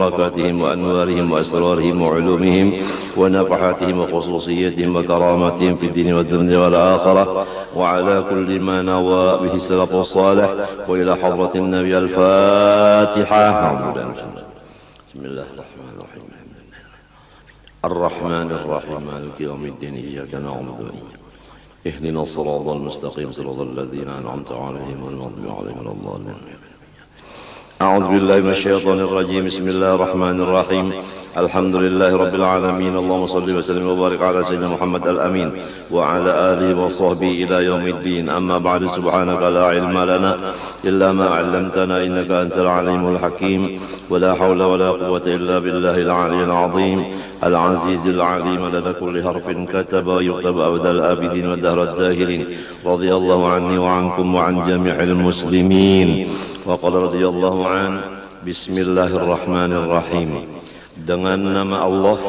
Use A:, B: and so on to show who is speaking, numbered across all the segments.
A: وبركاتهم وأنوارهم وأسرارهم وعلومهم ونفحاتهم وخصوصيتهم وكراماتهم في الدين والدنيا والآخرة وعلى كل ما نوى به السلف الصالح وإلى حضرة النبي الفاتحة. بسم الله الرحمن الرحيم الرحمن الرحيم مالك يوم الدين إياك نعبد وإياك اهدنا الصراط المستقيم صراط الذين أنعمت عليهم غير المغضوب عليهم ولا الضالين. أعوذ بالله من الشيطان الرجيم. بسم الله الرحمن الرحيم الحمد لله رب العالمين. اللهم صل وسلم وبارك على سيدنا محمد الأمين وعلى آله وصحبه إلى يوم الدين. أما بعد سبحانك لا علم لنا إلا ما علمتنا إنك أنت العليم الحكيم ولا حول ولا قوة إلا بالله العلي العظيم العزيز العليم لدى كل حرف كتب ويكتب أبدا الآبدين والدهر الداهرين. رضي الله عني وعنكم وعن جميع المسلمين. وقال رضي الله عنه بسم الله الرحمن الرحيم. Dengan nama Allah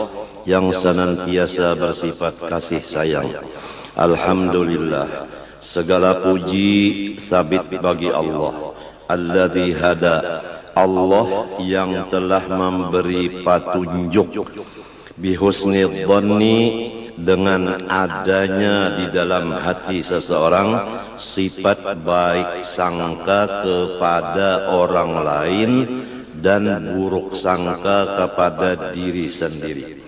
A: yang senantiasa bersifat kasih sayang. Alhamdulillah, segala puji sabit bagi Allah. Alladzi hada, Allah yang telah memberi petunjuk. Bihusni dhanni, dengan adanya di dalam hati seseorang sifat baik sangka kepada orang lain dan buruk sangka kepada diri sendiri.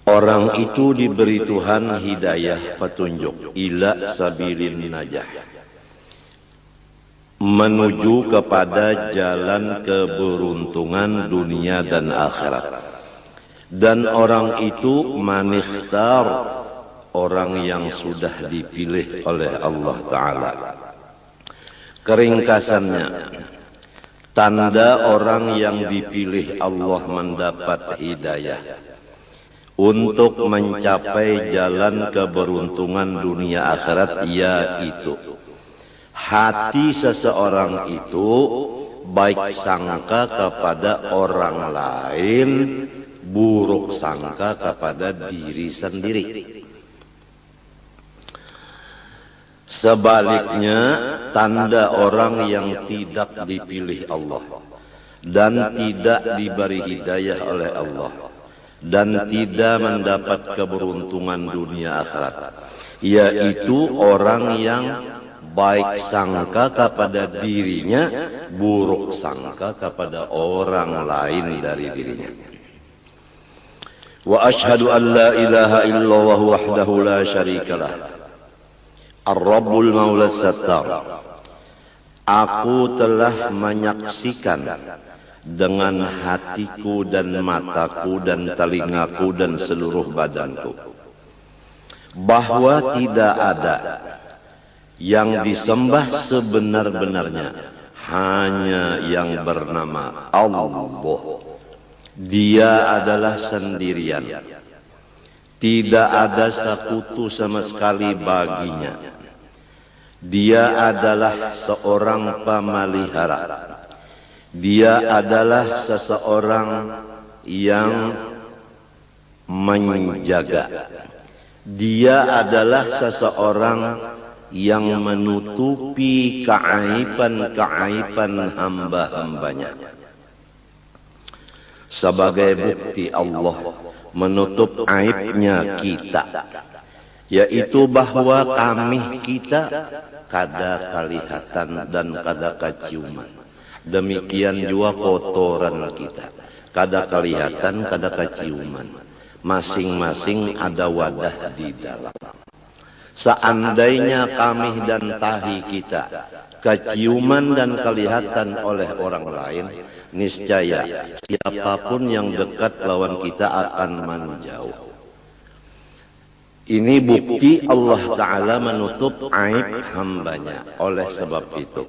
A: Orang itu diberi Tuhan hidayah petunjuk ila sabilin najah, menuju kepada jalan keberuntungan dunia dan akhirat. Dan orang itu manikhtar, orang yang sudah dipilih oleh Allah Ta'ala. Keringkasannya, tanda orang yang dipilih Allah mendapat hidayah untuk mencapai jalan keberuntungan dunia akhirat, yaitu hati seseorang itu baik sangka kepada orang lain, buruk sangka kepada diri sendiri. Sebaliknya, tanda orang yang tidak dipilih Allah dan tidak diberi hidayah oleh Allah dan tidak mendapat keberuntungan dunia akhirat, yaitu orang yang baik sangka kepada dirinya, buruk sangka kepada orang lain dari dirinya. Wa ashhadu an la ilaha illallah wahdahu la syarikalah Ar-Rabbul Maula Sattar. Aku telah menyaksikan dengan hatiku dan mataku dan telingaku dan seluruh badanku bahwa tidak ada yang disembah sebenar-benarnya hanya yang bernama Allah. Dia adalah sendirian, tidak ada sekutu sama sekali baginya. Dia adalah seorang pemelihara. Dia adalah seseorang yang menjaga. Dia adalah seseorang yang menutupi keaiban-keaiban hamba-hambanya. Sebagai bukti Allah menutup aibnya kita, yaitu bahwa kami kita kada kelihatan dan kada keciuman. Demikian juga kotoran kita kada kelihatan, kada keciuman. Masing-masing ada wadah di dalam. Seandainya kami dan tahi kita keciuman dan kelihatan oleh orang lain, niscaya siapapun yang dekat lawan kita akan menjauh. Ini bukti Allah Ta'ala menutup aib hambanya. Oleh sebab itu,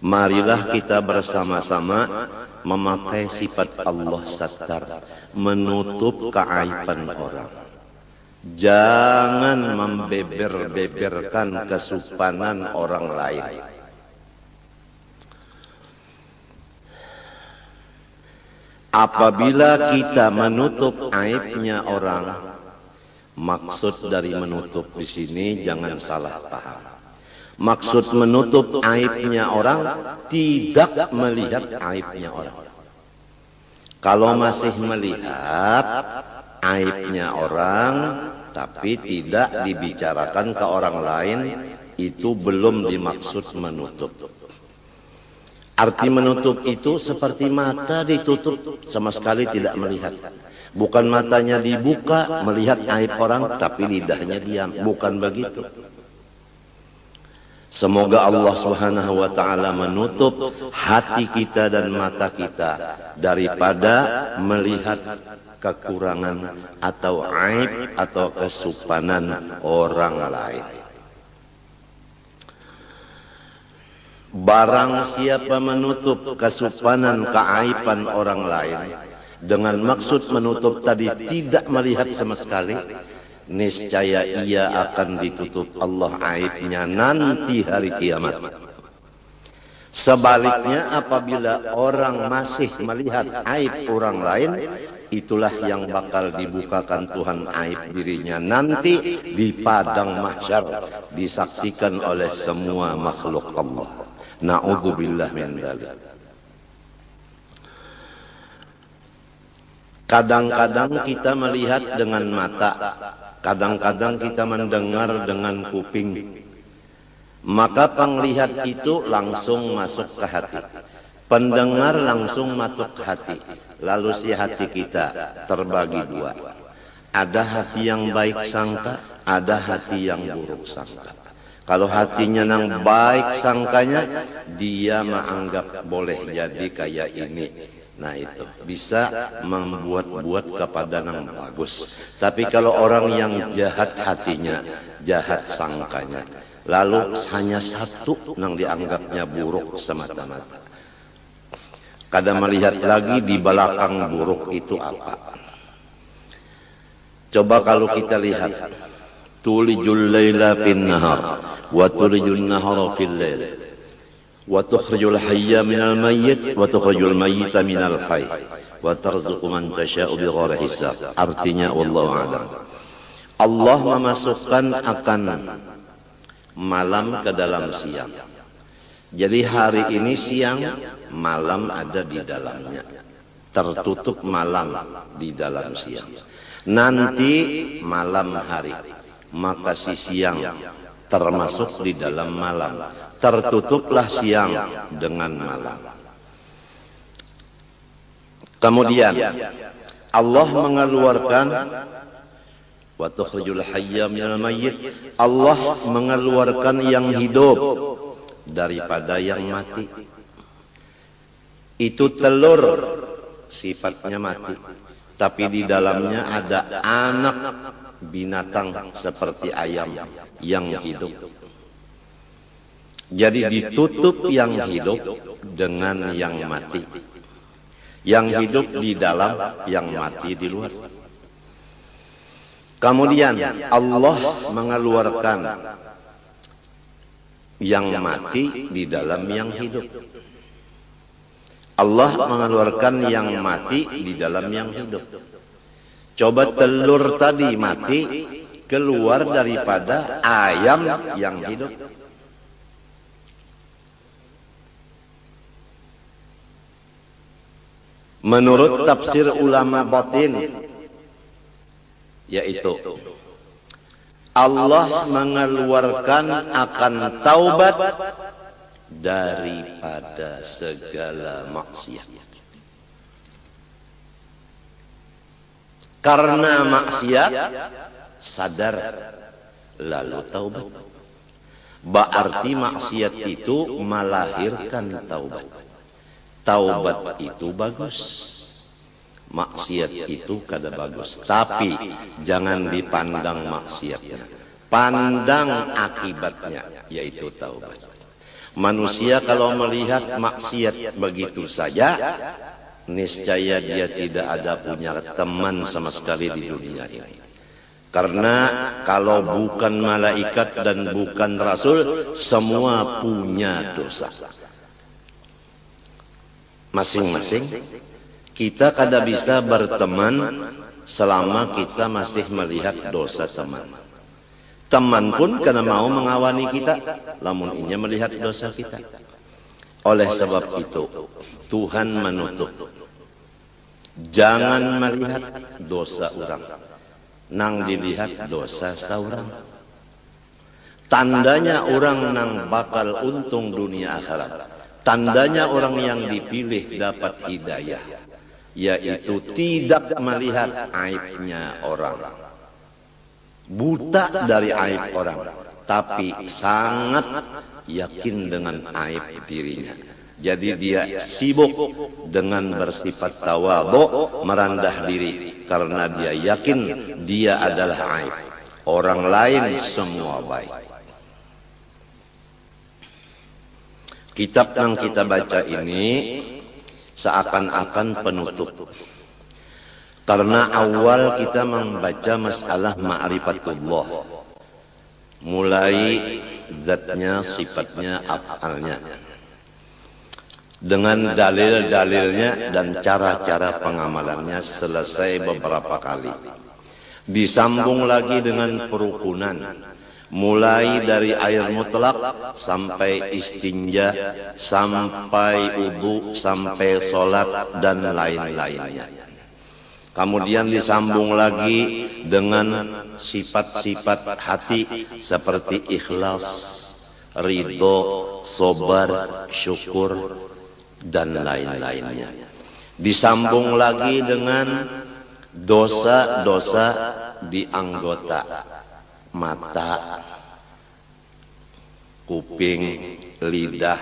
A: marilah kita bersama-sama memakai sifat Allah Sattar, menutup keaiban orang. Jangan membeber-beberkan kesupanan orang lain. Apabila kita menutup aibnya orang, maksud dari menutup di sini jangan salah paham. Maksud menutup aibnya orang tidak melihat aibnya orang. Kalau masih melihat aibnya orang tapi tidak dibicarakan ke orang lain, itu belum dimaksud menutup. Arti menutup itu seperti mata ditutup, sama sekali tidak melihat. Bukan matanya dibuka melihat aib orang tapi lidahnya diam, bukan begitu. Semoga Allah Subhanahu wa taala menutup hati kita dan mata kita daripada melihat kekurangan atau aib atau kesupanan orang lain. Barang siapa menutup kesupanan keaiban orang lain dengan maksud menutup tadi tidak melihat sama sekali, niscaya ia akan ditutup Allah aibnya nanti hari kiamat. Sebaliknya apabila orang masih melihat aib orang lain, itulah yang bakal dibukakan Tuhan aib dirinya nanti di padang mahsyar, disaksikan oleh semua makhluk Allah. Na'udzubillah min dzalik. Kadang-kadang kita melihat dengan mata, kadang-kadang kita mendengar dengan kuping. Maka penglihat itu langsung masuk ke hati. Pendengar langsung masuk ke hati. Lalu si hati kita terbagi dua. Ada hati yang baik sangka, ada hati yang buruk sangka. Kalau hatinya yang baik sangkanya, dia menganggap boleh jadi kayak ini. Nah itu bisa membuat-buat kepada yang bagus. Tapi kalau orang yang jahat hatinya, jahat sangkanya, lalu hanya satu yang dianggapnya buruk semata-mata. Kadang melihat lagi di belakang buruk itu apa. Coba kalau kita lihat, tulijul laila fin nahar wa tulijul nahara fil lail. Wa tukhrijul hayya minal mayyit wa tukhrijul mayyita minal hayy wa tarzuqu man tasha'u bighairi hisab. Artinya wallahu a'lam. Allah memasukkan akan malam ke dalam siang. Jadi hari ini siang, malam ada di dalamnya. Tertutup malam di dalam siang. Nanti malam hari, maka si siang termasuk di dalam malam. Tertutuplah siang dengan malam. Kemudian Allah mengeluarkan wa tukhrijul hayya minal mayyit. Allah mengeluarkan yang hidup daripada yang mati. Itu telur sifatnya mati, tapi di dalamnya ada anak binatang seperti ayam yang hidup. Jadi ditutup yang hidup dengan yang mati. Yang hidup di dalam, yang mati di luar. Kemudian Allah mengeluarkan yang mati di dalam yang hidup. Allah mengeluarkan yang mati di dalam yang hidup. Coba telur tadi mati keluar daripada ayam yang hidup. Menurut tafsir ulama batin, yaitu Allah mengeluarkan akan taubat daripada segala maksiat. Karena maksiat sadar lalu taubat. Berarti maksiat itu melahirkan taubat. Taubat itu bagus, maksiat itu kada bagus. Tapi jangan dipandang maksiatnya, pandang akibatnya, yaitu taubat. Manusia kalau melihat maksiat begitu saja, niscaya dia tidak ada punya teman sama sekali di dunia ini. Karena kalau bukan malaikat dan bukan rasul, semua punya dosa. Masing-masing kita kada bisa berteman selama kita masih melihat dosa teman. Teman pun kada mau mengawani kita lamun inya melihat dosa kita. Oleh sebab itu Tuhan menutup Jangan melihat dosa orang, nang dilihat dosa saurang. Tandanya orang nang bakal untung dunia akhirat, tandanya orang yang dipilih dapat hidayah, yaitu tidak melihat aibnya orang, buta dari aib orang, tapi sangat yakin dengan aib dirinya. Jadi dia sibuk dengan bersifat tawadhu, merendah diri, karena dia yakin dia adalah aib, orang lain semua baik. Kitab yang kita baca ini seakan-akan penutup, karena awal kita membaca masalah ma'rifatullah, mulai zatnya, sifatnya, af'alnya, dengan dalil-dalilnya dan cara-cara pengamalannya selesai beberapa kali. Disambung lagi dengan perukunan, mulai dari air mutlak sampai istinja, sampai wudu, sampai sholat dan lain-lainnya. Kemudian disambung lagi dengan sifat-sifat hati seperti ikhlas, ridho, sabar, syukur dan lain-lainnya. Disambung lagi dengan dosa-dosa di anggota mata, kuping, lidah,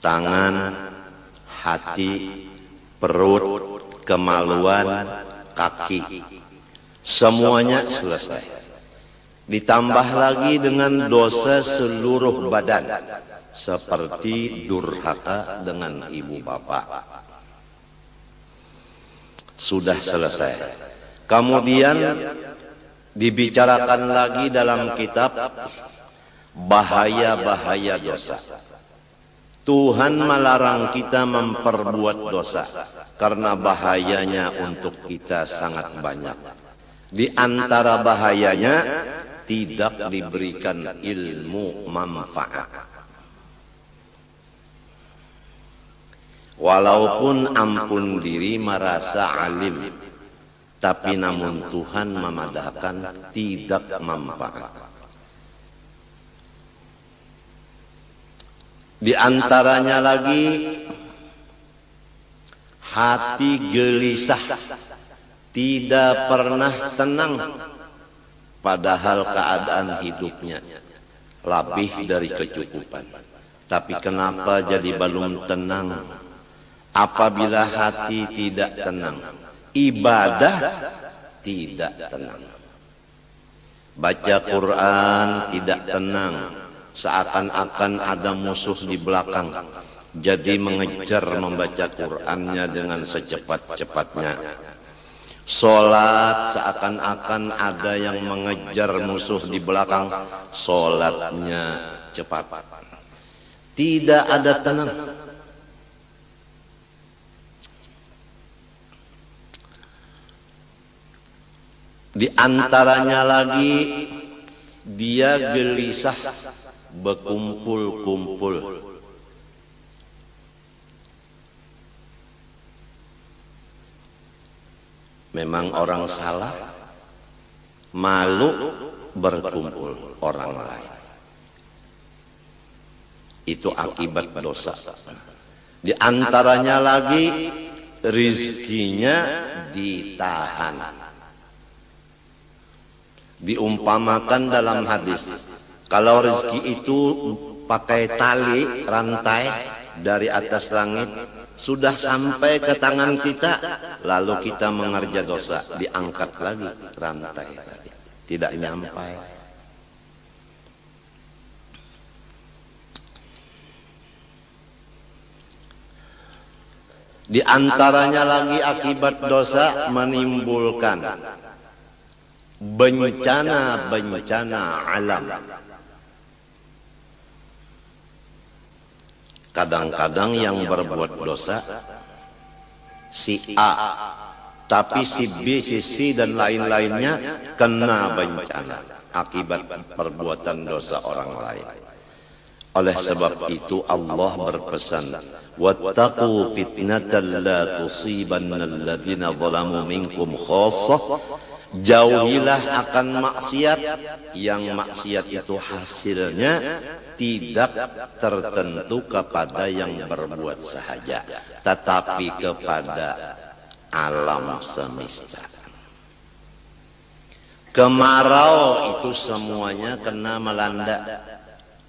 A: tangan, hati, perut, kemaluan, kaki. Semuanya selesai. Ditambah lagi dengan dosa seluruh badan, seperti durhaka dengan ibu bapak. Sudah selesai. Kemudian dibicarakan lagi dalam kitab bahaya-bahaya dosa. Tuhan melarang kita memperbuat dosa karena bahayanya untuk kita sangat banyak. Di antara bahayanya tidak diberikan ilmu manfaat. Walaupun ampun diri merasa alim, tapi namun Tuhan memadahkan tidak manfaat. Di antaranya lagi hati gelisah, tidak pernah tenang, padahal keadaan hidupnya lebih dari kecukupan. Tapi kenapa jadi belum tenang? Apabila hati tidak tenang, ibadah tidak tenang. Baca Quran tidak tenang, seakan-akan ada musuh di belakang. Jadi mengejar membaca Qurannya dengan secepat-cepatnya. Sholat seakan-akan ada yang mengejar musuh di belakang, sholatnya cepat. Tidak ada tenang. Di antaranya lagi dia gelisah berkumpul-kumpul. Memang orang salah, malu berkumpul orang lain. Itu akibat dosa. Di antaranya lagi rizkinya ditahan. Diumpamakan dalam hadis, kalau rezeki itu pakai tali rantai dari atas langit, sudah sampai ke tangan kita, lalu kita mengerja dosa, diangkat lagi rantai tadi, tidak nyampai. Di antaranya lagi akibat dosa menimbulkan bencana-bencana alam. Kadang-kadang yang berbuat dosa si A, tapi si B, si C dan lain-lainnya kena bencana akibat perbuatan dosa orang lain. Oleh sebab itu Allah berpesan, wattaqu fitnatan la tusibanna alladziina zalamu minkum khassah. Jauhilah akan maksiat yang maksiat itu hasilnya tidak tertentu kepada yang berbuat sahaja, tetapi kepada alam semesta. Kemarau itu semuanya kena melanda,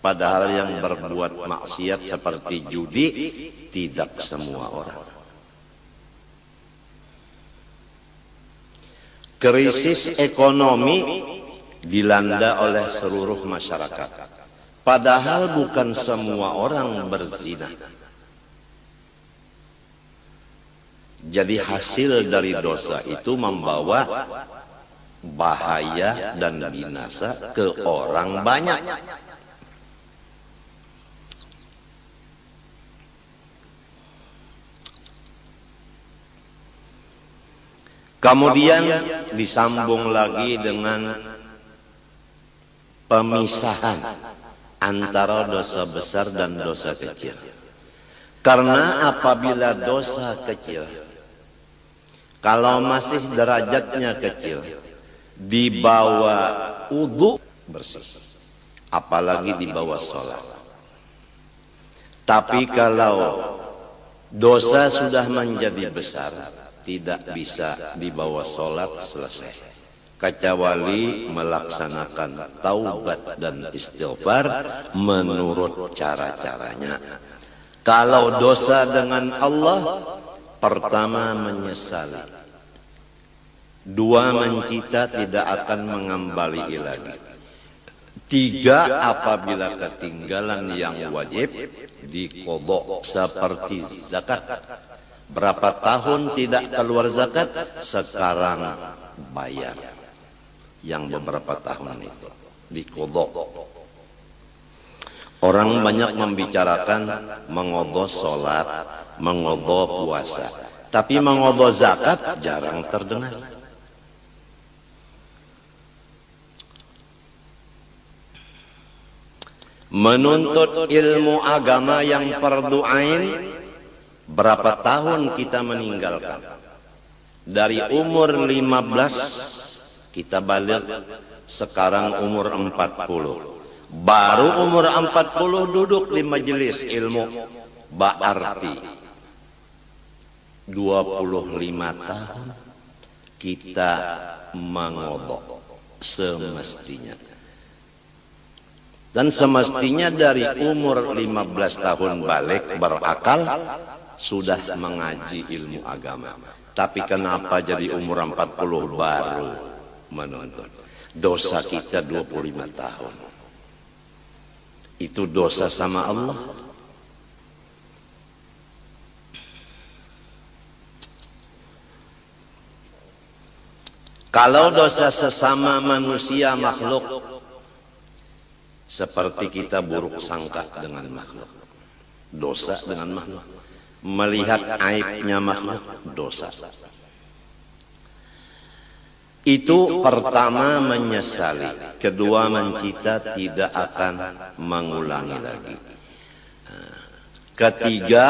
A: padahal yang berbuat maksiat seperti judi tidak semua orang. Krisis ekonomi dilanda oleh seluruh masyarakat, padahal bukan semua orang berzina. Jadi hasil dari dosa itu membawa bahaya dan binasa ke orang banyak. Kemudian disambung lagi dengan pemisahan antara dosa besar dan dosa kecil. Karena apabila dosa kecil, kalau masih derajatnya kecil, dibawa wudu bersih, apalagi dibawa sholat. Tapi kalau dosa sudah menjadi besar, tidak bisa dibawa sholat selesai, kecuali melaksanakan taubat dan istighfar menurut cara-caranya. Kalau dosa dengan Allah, pertama menyesali, dua mencita tidak akan mengembali lagi, tiga apabila ketinggalan yang wajib diqodho seperti zakat. Berapa tahun tidak keluar zakat, sekarang bayar yang beberapa tahun itu diqodho. Orang banyak membicarakan mengodho sholat, mengodho puasa, tapi mengodho zakat jarang terdengar. Menuntut ilmu agama yang fardu ain, berapa tahun kita meninggalkan? Dari umur 15 kita balik, sekarang umur 40. Baru umur 40 duduk di majelis ilmu, berarti 25 tahun kita mengodho semestinya. Dan semestinya dari umur 15 tahun balik berakal, sudah mengaji ilmu agama. Tapi kenapa jadi umur 40 baru menuntut? Dosa kita 25 tahun. Itu dosa sama Allah. Kalau dosa sesama manusia makhluk, seperti kita buruk sangka dengan makhluk, dosa dengan makhluk. Melihat aibnya makhluk, dosa. Itu pertama menyesali, kedua mencita tidak akan mengulangi lagi. Ketiga,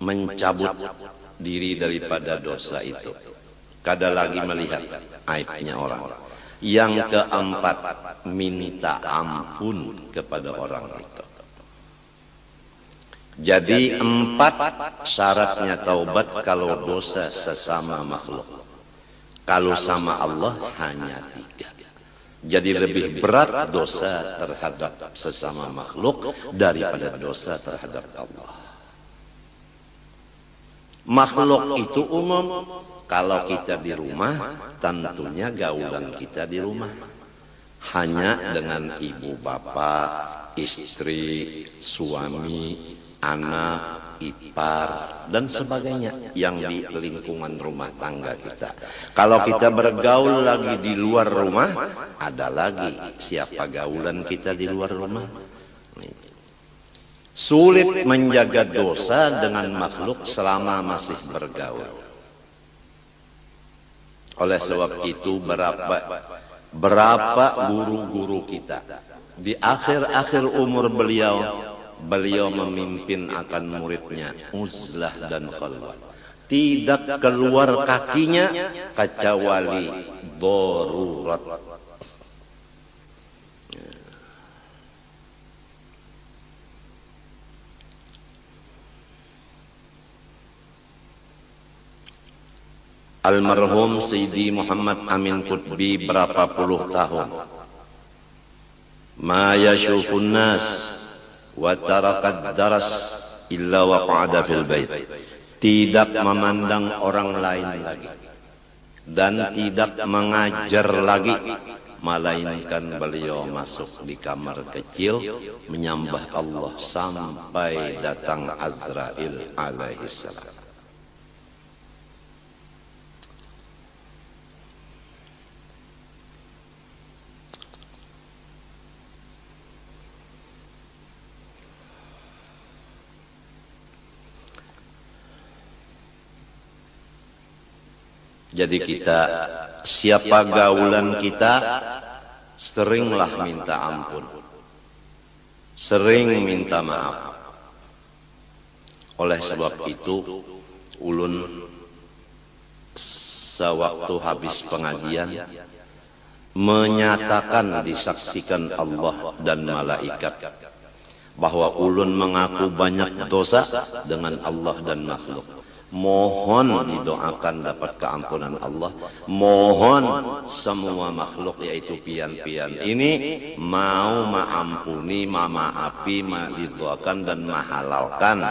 A: mencabut diri daripada dosa itu. Kada lagi melihat aibnya orang. Yang keempat, minta ampun kepada orang itu. Jadi 4 syaratnya taubat kalau dosa sesama makhluk. Kalau sama Allah hanya 3. Jadi lebih berat dosa terhadap sesama makhluk daripada dosa terhadap Allah. Makhluk itu umum. Kalau kita di rumah, tentunya gaulan kita di rumah hanya dengan ibu bapak, istri, suami, anak, ipar, dan sebagainya yang di lingkungan rumah tangga kita. Kalau kita bergaul lagi di luar rumah, ada lagi siapa gaulan kita di luar rumah. Sulit menjaga dosa dengan makhluk selama masih bergaul. Oleh sebab itu berapa guru-guru kita Di akhir-akhir umur beliau, beliau memimpin akan muridnya uzlah dan khalwat. Tidak keluar kakinya kecuali darurat. Almarhum Sayyidi Muhammad Amin Qutbi berapa puluh tahun. Ma yashufun nas wa tarakat daras illa waqa'ada fil bait. Tidak memandang orang lain lagi dan tidak mengajar lagi, melainkan beliau masuk di kamar kecil menyembah Allah sampai datang Azrail alaihissalam. Jadi kita, siapa gaulan kita, seringlah minta ampun, sering minta maaf. Oleh sebab itu, ulun sewaktu habis pengajian menyatakan, disaksikan Allah dan malaikat bahwa ulun mengaku banyak dosa dengan Allah dan makhluk. Mohon didoakan dapat keampunan Allah. Mohon semua makhluk yaitu pian-pian ini mau maampuni, mamaapi, didoakan dan mahalalkan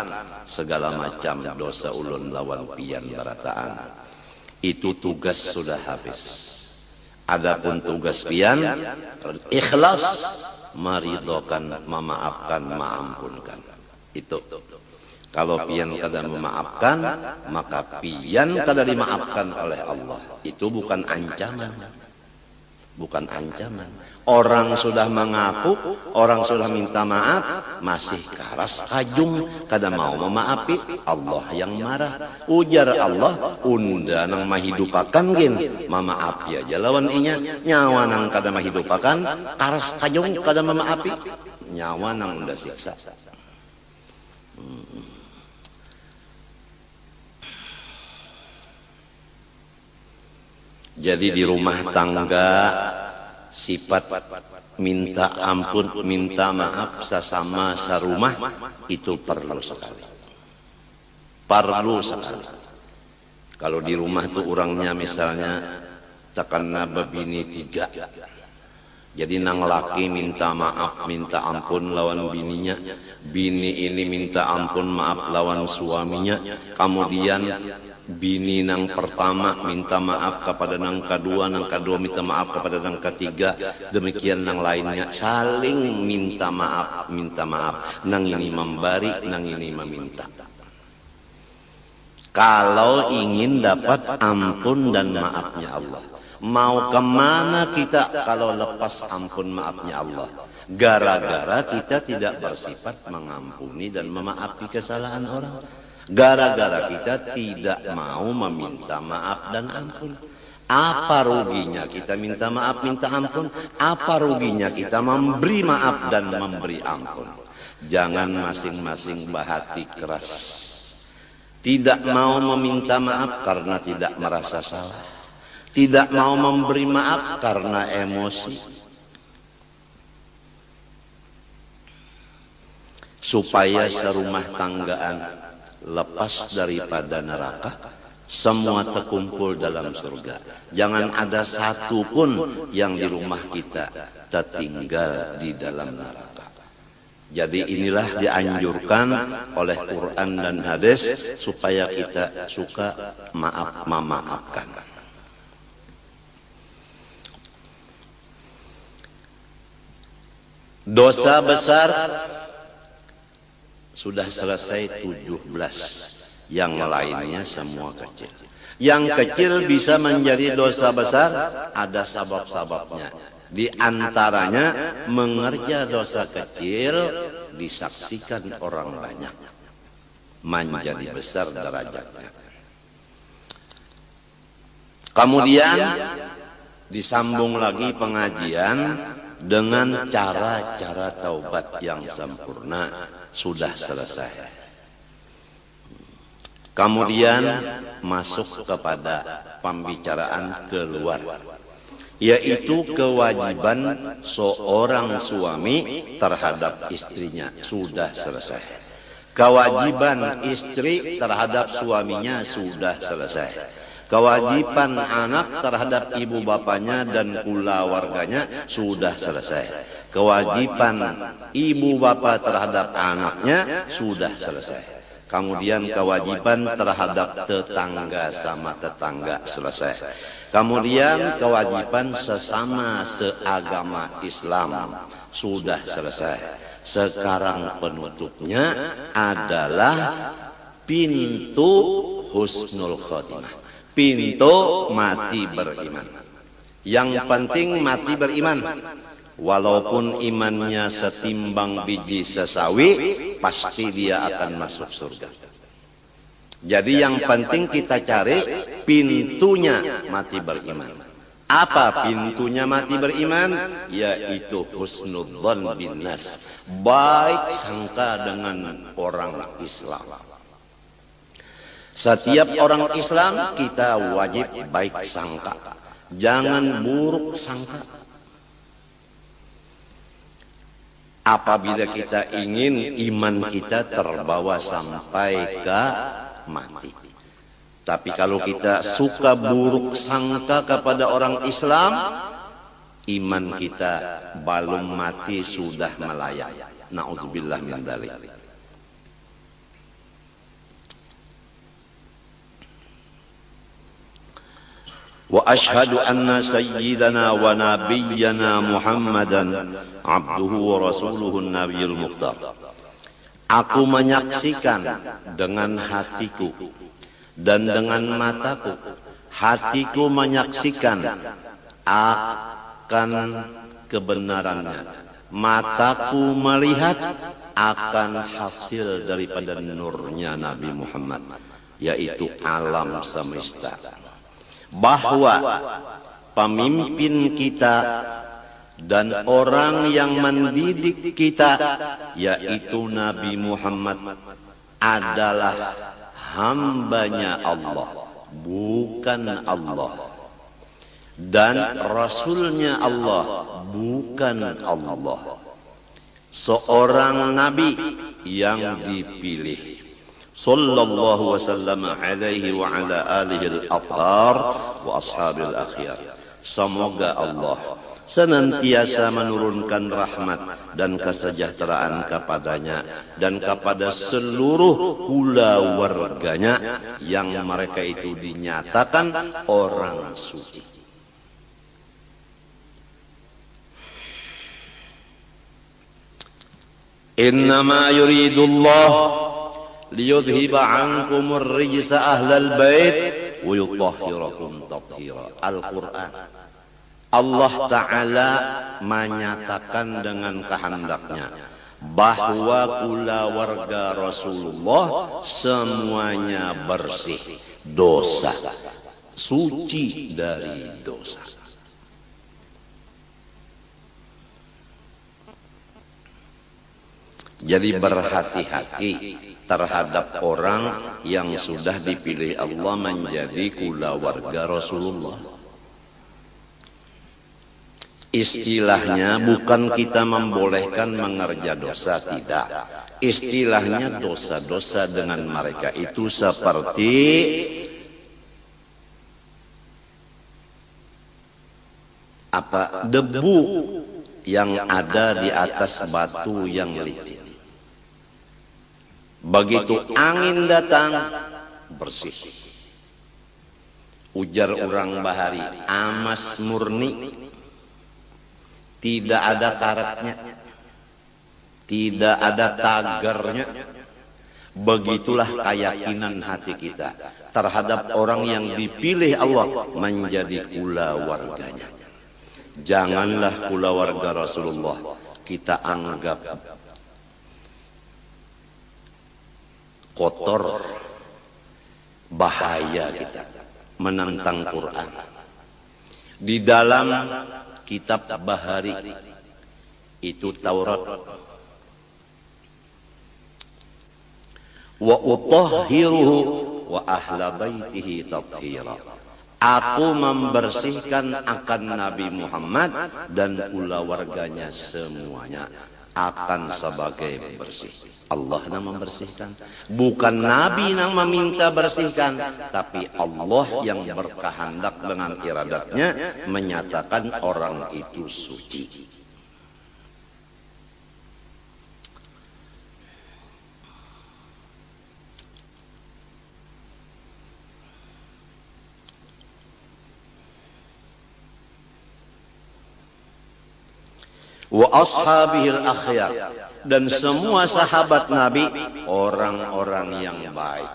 A: segala macam dosa ulun lawan pian barataan. Itu tugas sudah habis. Adapun tugas pian ikhlas meridhokan, memaafkan, maampunkan. Itu. Kalau pian kada memaafkan, maka pian kada dimaafkan oleh Allah. Itu bukan ancaman. Bukan ancaman. Orang sudah mengaku, orang sudah minta maaf, masih karas kajung, kada mau memaafi, Allah yang marah. Ujar Allah, unda nang mahidupakan gin, mamaaf ya jalawan inya, nyawa nang kada mahidupakan, karas kajung kada memaafi, nyawa nang unda siksa. Jadi di rumah tangga sifat minta ampun, minta maaf sesama serumah itu perlu sekali. Perlu sekali. Kalau di rumah tuh orangnya misalnya takana babini 3. Jadi nang laki minta maaf, minta ampun lawan bininya, bini ini minta ampun maaf lawan suaminya, kemudian bini nang pertama minta maaf kepada nang kedua minta maaf kepada nang ketiga, demikian nang lainnya saling minta maaf, nang ini memberi, nang ini meminta. Kalau ingin dapat ampun dan maafnya Allah, mau kemana kita kalau lepas ampun maafnya Allah? Gara-gara kita tidak bersifat mengampuni dan memaafi kesalahan orang. Gara-gara kita tidak mau meminta maaf dan ampun. Apa ruginya kita minta maaf, minta ampun? Apa ruginya kita memberi maaf dan memberi ampun? Jangan masing-masing bahati keras. Tidak mau meminta maaf karena tidak merasa salah. Tidak mau memberi maaf karena emosi. Supaya serumah tanggaan lepas daripada neraka, semua terkumpul dalam surga. Jangan ada satu pun yang di rumah kita tertinggal di dalam neraka. Jadi inilah dianjurkan oleh Quran dan hadis supaya kita suka memaafkan. Dosa besar sudah selesai 17. Yang lainnya semua kecil. Yang kecil bisa menjadi dosa besar, ada sabab-sababnya. Di antaranya mengerja dosa kecil disaksikan orang banyak, menjadi besar derajatnya. Kemudian disambung lagi pengajian dengan cara-cara taubat yang sempurna, sudah selesai. Kemudian masuk kepada pembicaraan keluar, yaitu kewajiban seorang suami terhadap istrinya, sudah selesai. Kewajiban istri terhadap suaminya sudah selesai. Kewajiban anak terhadap ibu bapaknya dan keluarganya sudah selesai. Kewajiban ibu bapak terhadap anaknya sudah selesai. Kemudian kewajiban terhadap tetangga sama tetangga selesai. Kemudian kewajiban sesama seagama Islam sudah selesai. Sekarang penutupnya adalah pintu husnul khotimah, pintu mati beriman. Yang penting mati beriman. Walaupun imannya setimbang biji sesawi, pasti dia akan masuk surga. Jadi yang penting kita cari pintunya mati beriman. Apa pintunya mati beriman? Yaitu husnudzon bin nas, baik sangka dengan orang Islam. Setiap orang Islam kita wajib baik sangka, jangan buruk sangka. Apabila kita ingin iman kita terbawa sampai ke mati. Tapi kalau kita suka buruk sangka kepada orang Islam, iman kita belum mati sudah melayang. Na'udzubillah min dzalik. وأشهد أن سيدنا ونبينا محمدا عبده ورسوله النبي المختار. Aku menyaksikan dengan hatiku dan dengan mataku. Hatiku menyaksikan akan kebenarannya. Mataku melihat akan hasil daripada nurnya Nabi Muhammad, yaitu alam semesta. Bahwa pemimpin kita dan orang yang mendidik kita, yaitu Nabi Muhammad, adalah hambanya Allah, bukan Allah, dan Rasulnya Allah, bukan Allah. Seorang Nabi yang dipilih. Sallallahu wasallam alaihi wa ala alihi al-athhar wa ashabil akhyar. Semoga Allah senantiasa menurunkan rahmat dan kesejahteraan kepadanya dan kepada seluruh keluarganya yang mereka itu dinyatakan orang suci. Innama yuridullah liyudhiba ankumur rijsa ahlal bait wa yutahhirakum tathira. Al-Quran. Allah Ta'ala menyatakan dengan kehendaknya bahwa keluarga Rasulullah semuanya bersih dosa, suci dari dosa. Jadi berhati-hati terhadap orang yang sudah dipilih Allah menjadi keluarga Rasulullah. Istilahnya bukan kita membolehkan mengerja dosa, tidak. Istilahnya dosa-dosa dengan mereka itu seperti debu yang ada di atas batu yang licin. Begitu angin datang, bersih. Ujar orang Bahari, amas murni, tidak ada karatnya, tidak ada tagarnya. Begitulah keyakinan hati kita terhadap orang yang dipilih Allah menjadi keluarganya. Janganlah keluarga Rasulullah kita anggap kotor, bahaya kita menentang Quran. Di dalam kitab Bahari
B: Itu Taurat. Wa utahhiruhu wa ahla baitihi tathira. Aku membersihkan akan Nabi Muhammad dan pula warganya semuanya akan sebagai bersih. Allah yang membersihkan, bukan Nabi yang meminta bersihkan, tapi Allah yang berkehendak dengan iradatnya menyatakan orang itu suci. Wa ashabihil akhyar, dan semua sahabat Nabi orang-orang yang baik.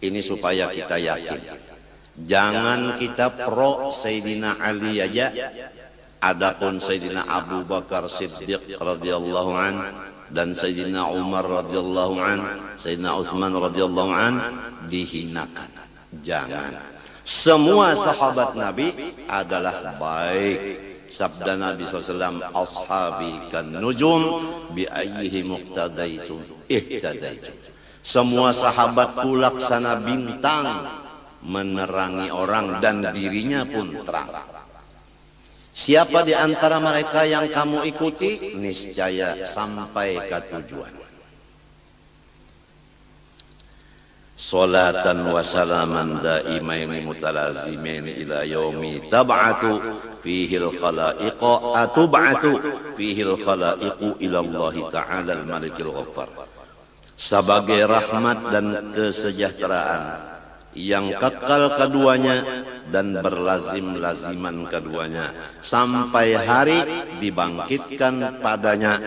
B: Ini supaya kita yakin. Jangan kita pro Sayyidina Ali aja. Adapun Sayyidina Abu Bakar Siddiq radhiyallahu an dan Sayyidina Umar radhiyallahu an, Sayyidina Utsman radhiyallahu an dihinakan. Jangan. Semua sahabat Nabi adalah baik. Sabda Nabi SAW, ashabi kan nujum bi ayyihi muqtadaitum ihtadaitum. Semua sahabatku laksana bintang menerangi orang dan dirinya pun terang. Siapa di antara mereka yang kamu ikuti, niscaya sampai ke tujuan. Salatan wa salaman daimaini mutalazimaini ila yaumi tab'atu fihi al-khalaiqa atub'atu fihi al-khalaiqu ila Allah Ta'ala al-Malikil Ghaffar. Sebagai rahmat dan kesejahteraan yang kekal keduanya dan berlazim-laziman keduanya sampai hari dibangkitkan padanya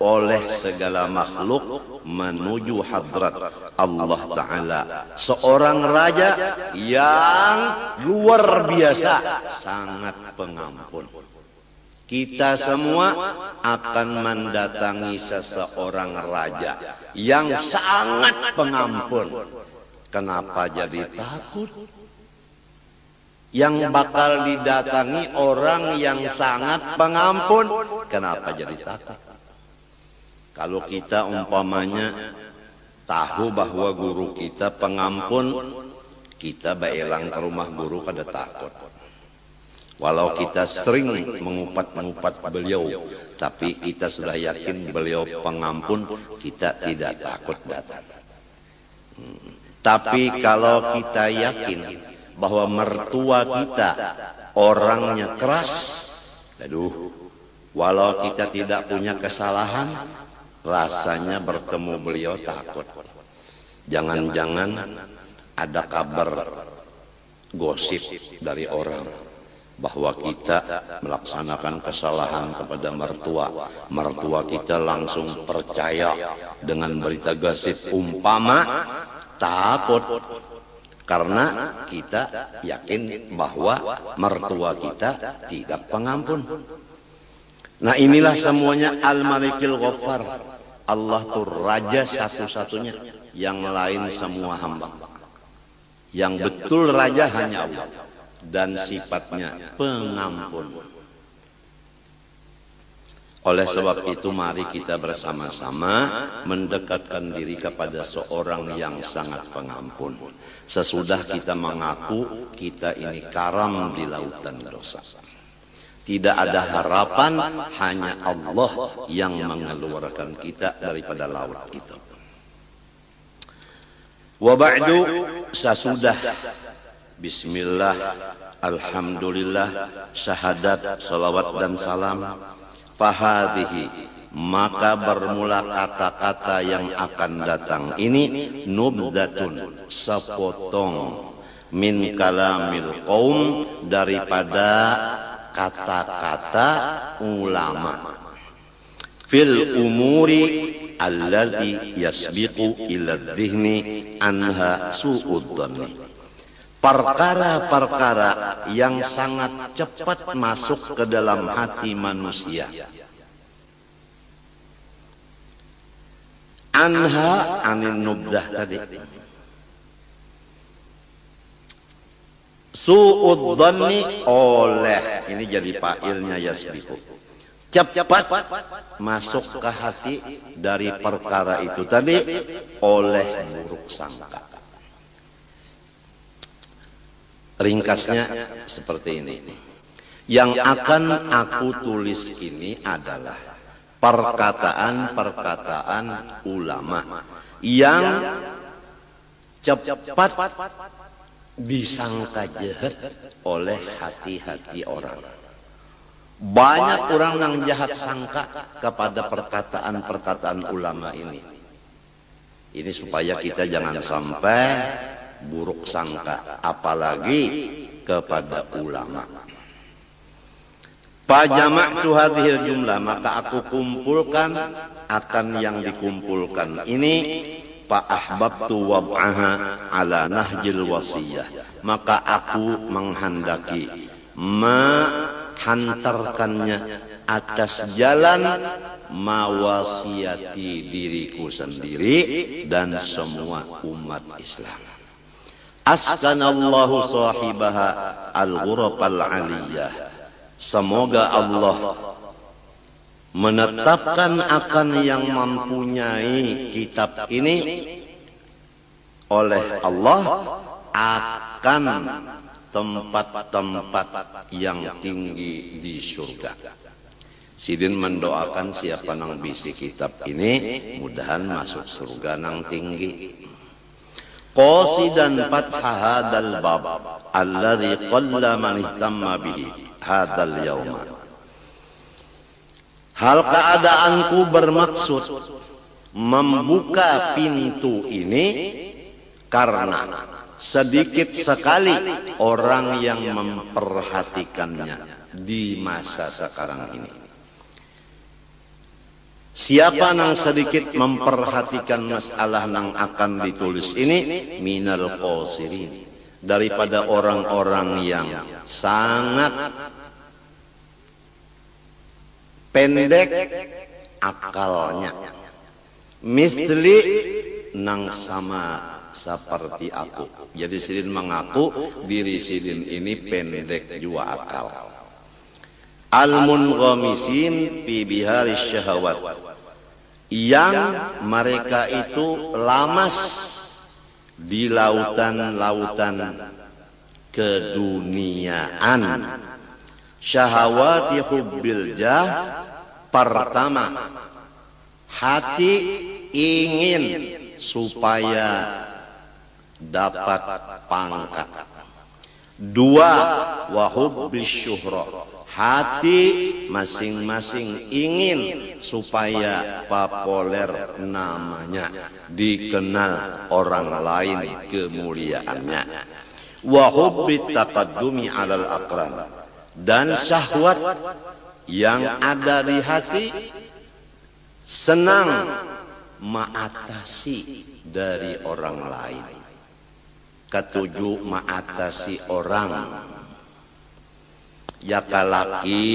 B: oleh segala makhluk menuju hadrat Allah Ta'ala, seorang raja yang luar biasa, sangat pengampun. Kita semua akan mendatangi seseorang raja yang sangat pengampun. Kenapa jadi takut? Yang bakal didatangi orang yang sangat pengampun, kenapa jadi takut? Kalau kita umpamanya tahu bahwa guru kita pengampun, kita baelang ke rumah guru kada takut. Walau kita sering mengupat-ngupat beliau, tapi kita sudah yakin beliau pengampun, kita tidak takut datang. Tapi kalau kita yakin bahwa mertua kita orangnya keras, aduh, walau kita tidak punya kesalahan, rasanya bertemu beliau takut. Jangan-jangan ada kabar gosip dari orang bahwa kita melaksanakan kesalahan kepada mertua. Mertua kita langsung percaya dengan berita gosip, umpama takut. Karena kita yakin bahwa mertua kita tidak pengampun. Nah, inilah semuanya Al-Malikil Ghaffar. Allah tuh raja satu-satunya, yang lain semua hamba. Yang betul raja hanya Allah, dan sifatnya pengampun. Oleh sebab itu mari kita bersama-sama mendekatkan diri kepada seorang yang sangat pengampun. Sesudah kita mengaku kita ini karam di lautan dosa. Tidak ada harapan, hanya Allah yang mengeluarkan kita daripada laut itu. Wa ba'du, sesudah bismillah, alhamdulillah, syahadat, salawat dan salam, fahadhihi, maka bermula kata-kata yang akan datang ini nubdatun, sepotong min kalamil qaum, daripada kata-kata ulama fil umuri alladhi yasbiqu ila dhihni anha su'uddhanni, perkara-perkara yang sangat cepat masuk ke dalam hati manusia. Anha anin nubdah tadi, su'udzanni oleh, ini jadi fa'ilnya yasbiqu, cepat masuk ke hati dari perkara itu tadi oleh buruk sangka. Ringkasnya seperti ini. Yang akan aku tulis ini adalah perkataan-perkataan ulama yang cepat disangka jahat oleh hati-hati orang. Banyak orang yang jahat sangka kepada perkataan-perkataan ulama ini. Ini supaya kita jangan sampai buruk sangka, apalagi kepada ulama. Fajama'tu hadhil jumlah, maka aku kumpulkan akan yang dikumpulkan ini. Fa ahbabtu wad'aha ala nahjil wasiyah, maka aku menghendaki menghantarkannya atas jalan mawasiyati diriku sendiri dan semua umat Islam. Askanallahu sahibaha al-ghurafal aliyah, semoga Allah menetapkan akan yang mempunyai kitab ini oleh Allah akan tempat-tempat yang tinggi di surga. Sidin mendoakan siapa nang bisi kitab ini mudahan masuk surga nang tinggi. Qasidan fatha hadal bab alladhi qalla man ihtamma bihi hadal yawma. Hal keadaanku bermaksud membuka pintu ini karena sedikit sekali orang yang memperhatikannya di masa sekarang ini. Siapa nang sedikit memperhatikan masalah nang akan ditulis ini? Minal qasirin, daripada orang-orang yang sangat pendek akalnya. Misli nang sama seperti aku. Jadi Sidin mengaku diri Sidin ini pendek juga akal. Al-munghamisin fi biharis syahawat, yang mereka itu lamas di lautan-lautan keduniaan. Syahawati hubbil jah, pertama hati ingin supaya dapat pangkat. Dua, wa hubbis syuhra, hati masing-masing ingin supaya populer namanya, dikenal orang lain kemuliaannya. Wa hubbit taqaddumi 'alal aqran, dan syahwat yang ada di hati senang mengatasi dari orang lain. Ketujuh, mengatasi orang. Ya kalaki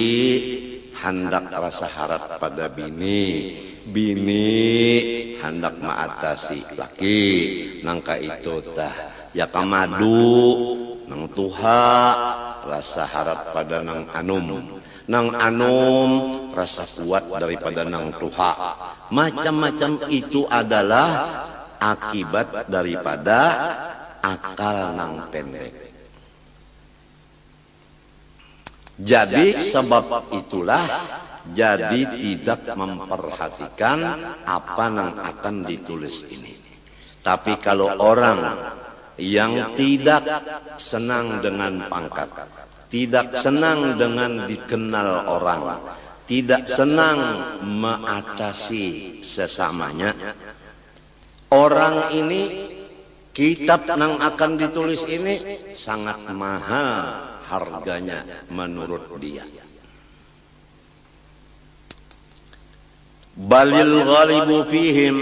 B: hendak rasa harap pada bini, bini hendak mengatasi laki, nangka itu tah ya kamadu nang tuha rasa harap pada nang anum, nang anum rasa kuat daripada nang tuha. Macam-macam itu adalah akibat daripada akal nang pendek. Jadi sebab itulah jadi tidak memperhatikan apa yang akan ditulis ini. Tapi kalau orang yang tidak senang dengan pangkat, tidak senang dengan dikenal orang, tidak senang mengatasi sesamanya, orang ini kitab yang akan ditulis ini sangat mahal harganya menurut dia. Balil ghalibu fihim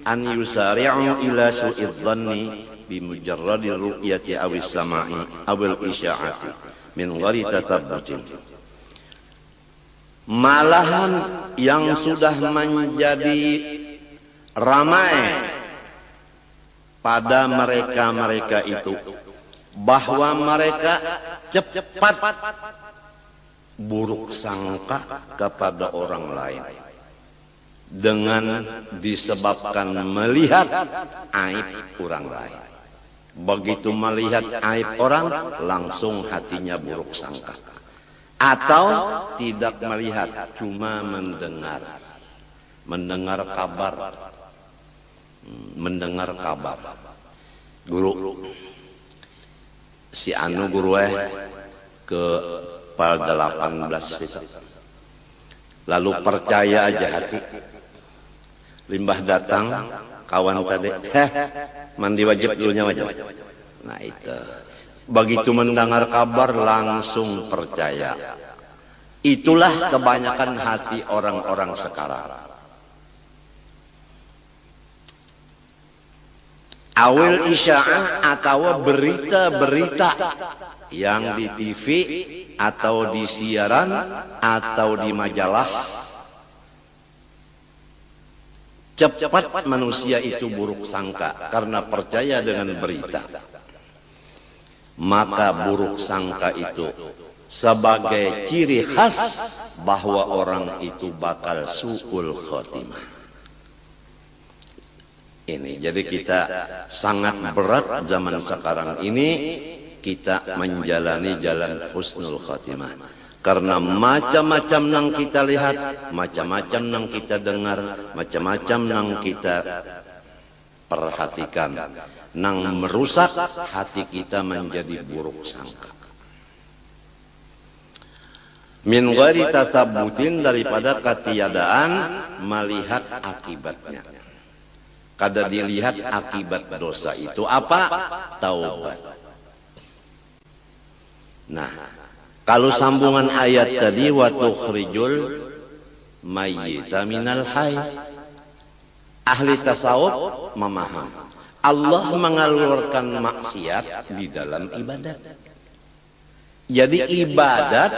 B: an yusari'u ila su'idh dhanni bi mujarradi ru'yati awis sama'i awil isya'ati min ghairi tatabbutin. Malahan yang sudah menjadi ramai pada mereka-mereka itu bahwa mereka cepat buruk sangka kepada orang lain dengan disebabkan melihat aib orang lain. Begitu melihat aib orang, langsung hatinya buruk sangka. Atau tidak melihat, cuma mendengar. Mendengar kabar. Mendengar kabar. Guru, si anu guru ke pal 18 itu. Lalu percaya aja hati. Limbah datang, kawan tadi, mandi wajib dulunya wajib. Nah itu. Begitu mendengar kabar langsung percaya. Itulah kebanyakan hati orang-orang sekarang. Awil isya'ah atau berita-berita yang di TV atau di siaran atau di majalah, cepat manusia itu buruk sangka karena percaya dengan berita. Maka buruk sangka itu sebagai ciri khas bahwa orang itu bakal su'ul khotimah. Ini jadi kita sangat berat zaman sekarang ini kita menjalani jalan husnul khatimah. Karena macam-macam yang kita lihat, macam-macam yang kita dengar, macam-macam yang kita perhatikan, yang merusak hati kita menjadi buruk sangka. Min ghairi tatabbutin, daripada ketiadaan melihat akibatnya. Kada dilihat akibat dosa itu apa? Taubat. Nah, kalau sambungan ayat tadi wa tukhrijul mayyita minal hayy. Ahli tasawuf memaham Allah mengeluarkan maksiat di dalam ibadat. Jadi ibadat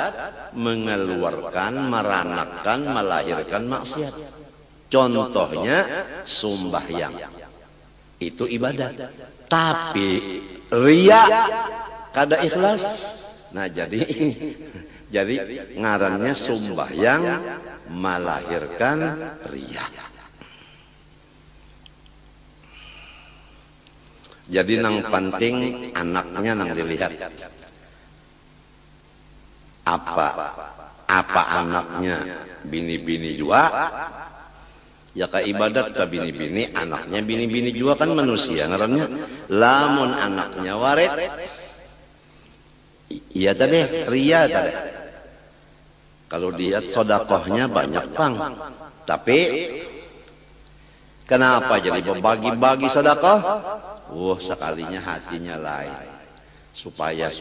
B: mengeluarkan, meranakan, melahirkan maksiat. Contohnya sembahyang. Itu ibadat. Tapi riya kada ikhlas. Nah, jadi ngarannya sembahyang melahirkan riya. Jadi nang penting anaknya nang dilihat. Apa anaknya bini-bini juga? Ya ka ibadat ka bini-bini, anaknya bini-bini juga kan manusia ngarannya. Lamun anaknya waret, iya tadi, ria tadi. Kalau dia sodakohnya banyak pang. Tapi kenapa jadi berbagi-bagi sodakoh? Sekalinya hatinya lain. Supaya.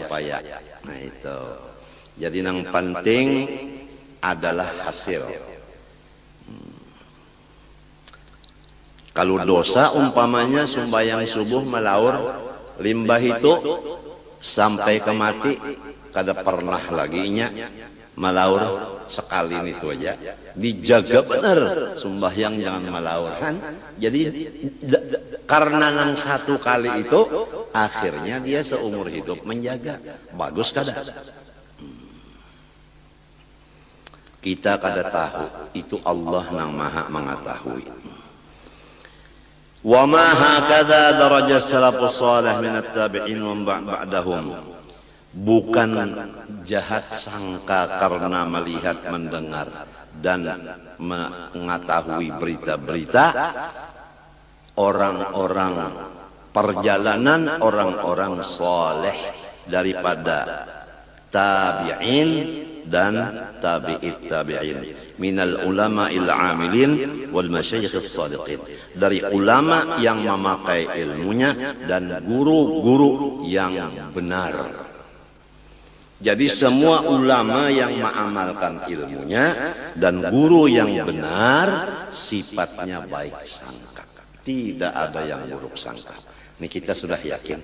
B: Nah itu. Jadi yang penting adalah hasil. Kalau dosa umpamanya sembahyang subuh melaur limbah itu sampai ke mati kada pernah lagi nya melaur sekali itu aja. Dijaga benar sembahyang jangan melaur kan. Jadi karena nang satu kali itu akhirnya dia seumur hidup menjaga. Bagus kada? Kita kada tahu, itu Allah yang Maha mengetahui. Wa ma hakadha darajat salafus salih min at-tabi'in wa ba'dahum. Bukan jahat sangka karena melihat, mendengar dan mengetahui berita-berita orang-orang perjalanan orang-orang saleh daripada tabi'in dan tabi'it tabi'in minal ulama'il amilin wal masyayikhis shadiqin, dari ulama yang memakai ilmunya dan guru-guru yang benar. Jadi semua ulama yang mengamalkan ilmunya dan guru yang benar sifatnya baik sangka, tidak ada yang buruk sangka. Ini kita sudah yakin.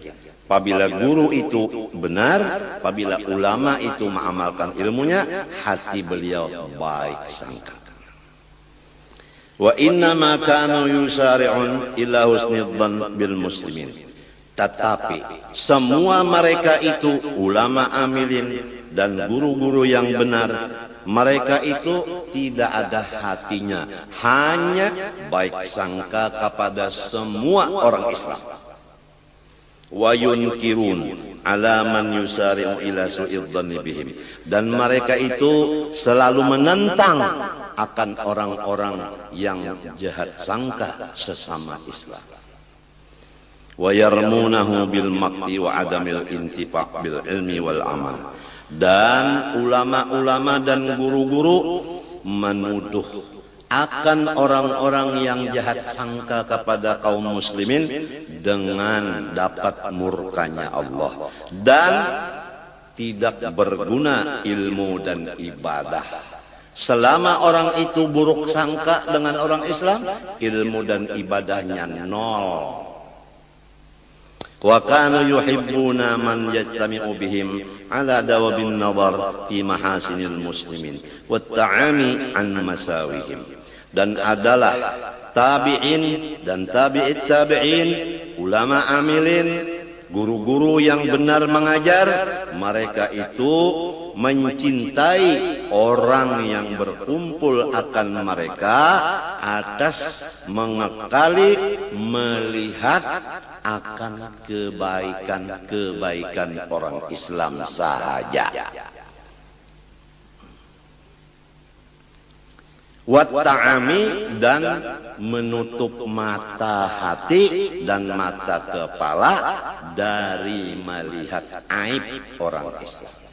B: Apabila guru itu benar, apabila ulama itu mengamalkan ilmunya, hati beliau baik sangka. Wa inna ma kanu yusari'un ila husnidzan bil muslimin. Tetapi semua mereka itu ulama amilin dan guru-guru yang benar, mereka itu tidak ada hatinya, hanya baik sangka kepada semua orang Islam. Wa yunkirun ala man yusari'u ila su'idh dhanni bihim, dan mereka itu selalu menentang akan orang-orang yang jahat sangka sesama Islam. Wa yarmunahu bil maqti wa adamil intifa' bil ilmi wal amal, dan ulama-ulama dan guru-guru menuduh akan orang-orang yang jahat sangka kepada kaum muslimin dengan dapat murkanya Allah, dan tidak berguna ilmu dan ibadah. Selama orang itu buruk sangka dengan orang Islam, ilmu dan ibadahnya nol. Wa kanu yuhibbuna man yajtami'u bihim ala dawabin nazar fi mahasinil muslimin wat ta'ami an masawihim. Dan adalah tabi'in dan tabi'it tabi'in, ulama amilin, guru-guru yang benar mengajar, mereka itu mencintai orang yang berkumpul akan mereka atas mengekali melihat akan kebaikan-kebaikan orang Islam sahaja. Wat ta'ami, dan menutup mata hati dan mata kepala dari melihat aib orang Islam.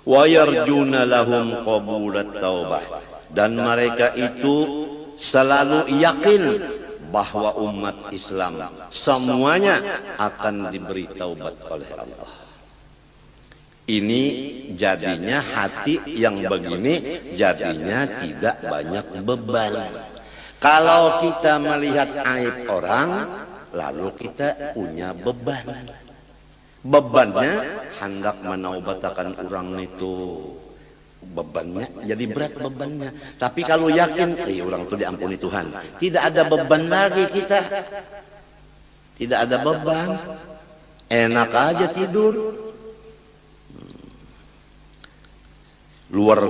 B: Wa yarjuna lahum qabulat taubah, dan mereka itu selalu yakin bahwa umat Islam semuanya akan diberi taubat oleh Allah. Ini jadinya hati yang begini jadinya tidak banyak beban. Kalau kita melihat aib orang, lalu kita punya beban. Bebannya hendak menaubatakan orang itu. Bebannya jadi berat bebannya. Tapi kalau yakin, orang itu diampuni Tuhan, tidak ada beban lagi kita. Tidak ada beban. Enak aja tidur. Luar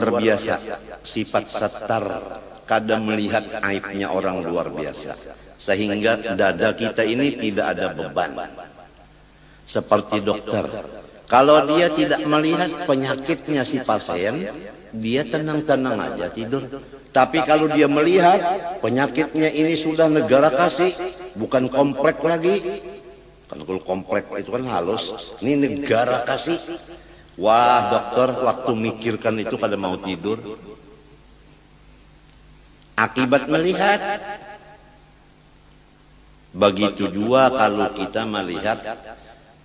B: biasa sifat sattar, kadang melihat aibnya orang luar biasa, sehingga dada kita ini tidak ada beban. Seperti dokter, kalau dia tidak melihat penyakitnya si pasien, dia tenang-tenang aja tidur. Tapi kalau dia melihat penyakitnya ini sudah negara kasih, bukan komplek lagi. Kan kalau komplek itu kan halus, ini negara kasih. Wah, dokter waktu mikirkan itu pada mau tidur. Akibat melihat. Begitu juga kalau kita melihat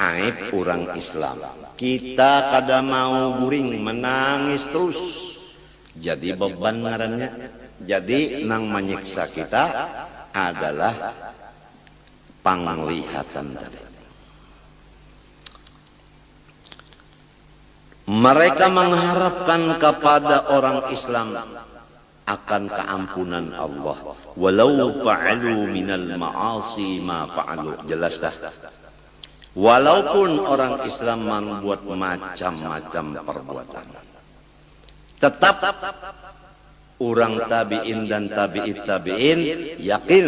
B: aib orang Islam. Kita kada mau guring, menangis terus. Jadi beban ngarannya. Jadi nang menyiksa kita adalah penglihatan tadi. Mereka mengharapkan kepada orang Islam akan keampunan Allah. Walau fa'alu minal ma'asi ma fa'alu. Jelas dah. Walaupun orang Islam membuat macam-macam perbuatan, tetap orang tabi'in dan tabi'it tabi'in yakin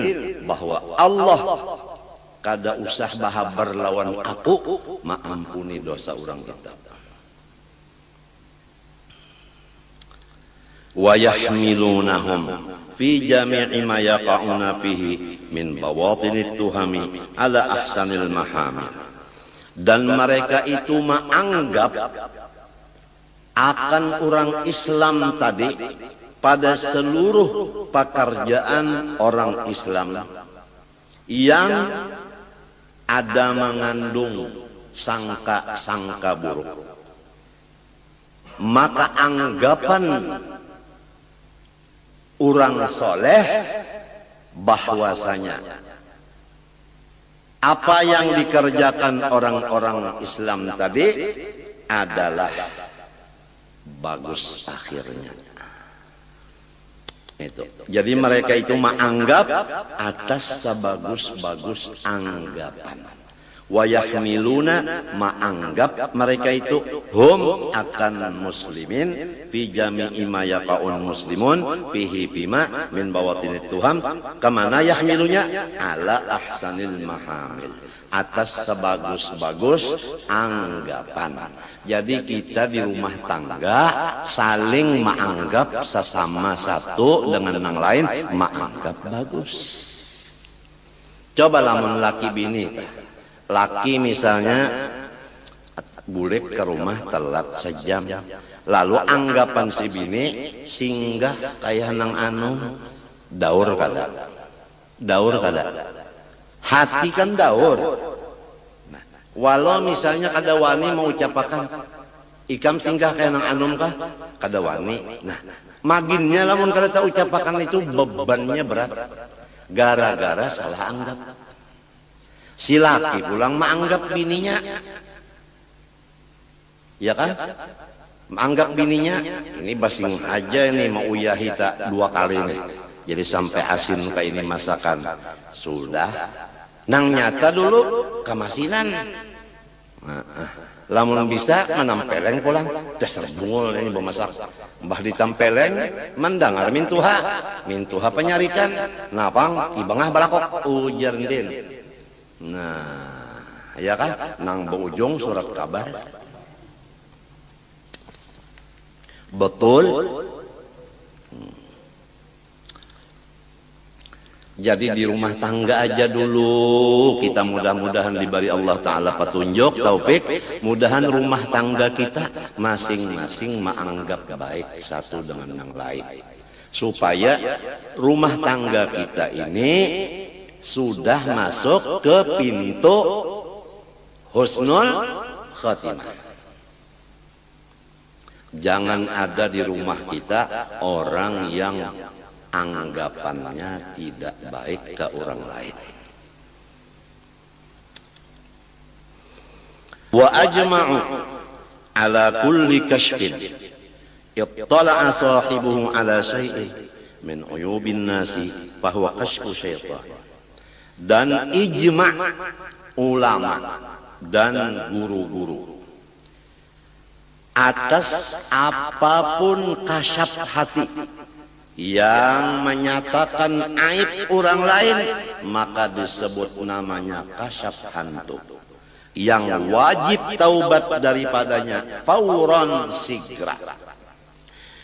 B: bahwa Allah kada usah bahas berlawan aku, maampuni dosa orang kita. Wa yahmilunahum fi jami'i ma yaqa'una fihi min bawatinit tuhami ala ahsanil mahamil. Dan mereka itu menganggap akan orang Islam tadi pada seluruh pekerjaan orang Islam yang ada mengandung sangka-sangka buruk. Maka anggapan orang soleh bahwasanya apa yang dikerjakan orang-orang Islam tadi adalah bagus akhirnya. Itu. Jadi mereka itu menganggap atas sebagus-bagus anggapan. Wa yahmiluna menganggap mereka itu hum akan muslimin fi jami'i ma yaqaun muslimun fihi bima min bawatinit tuham kamana yahmilunya ala ahsanil mahamil, atas sebagus-bagus anggapan. Jadi kita di rumah tangga saling menganggap sesama satu dengan yang lain menganggap bagus. Coba lamun laki bini, laki misalnya bulik ke rumah telat sejam, lalu anggapan si bini singgah kayak nang anu daur kada, hati kan daur. Nah, walau misalnya kada wani mau ucapakan ikam singgah kayak nang anum kah, kada wani. Nah, maginnya lamun kada tahu ucapakan itu bebannya berat, gara-gara salah anggap. Si laki pulang menganggap bininya, ya kan? Menganggap bininya ini basing aja nih mau uyahi tak 2 kali nih. Jadi sampai asin kayak ini masakan. Sudah. Nang nyata dulu kamasinan. Lamun bisa menampeleng pulang. Dasar bungul ini bemasak. Mbah ditampeleng mendengar mintuha penyarikan. Napang ibangah balakok ujar din. Nah, ya kan? Nang berujung surat kabar. Betul. Jadi di rumah tangga aja dulu kita mudah-mudahan diberi Allah Ta'ala petunjuk, taufik. Mudahan rumah tangga kita masing-masing menganggap baik satu dengan yang lain. Supaya rumah tangga kita ini sudah masuk ke pintu husnul khatimah. Jangan ada di rumah kita orang yang anggapannya tidak baik ke orang lain. Wa ajma'u ala kulli kashfin ittala'a sahibuhu ala syai'in min uyubin nasi fahuwa kashfu syaitan. Dan ijma' ulama dan guru-guru atas apapun kasyaf hati yang menyatakan aib orang lain, maka disebut namanya kasyaf hantu yang wajib taubat daripadanya fauran sigra.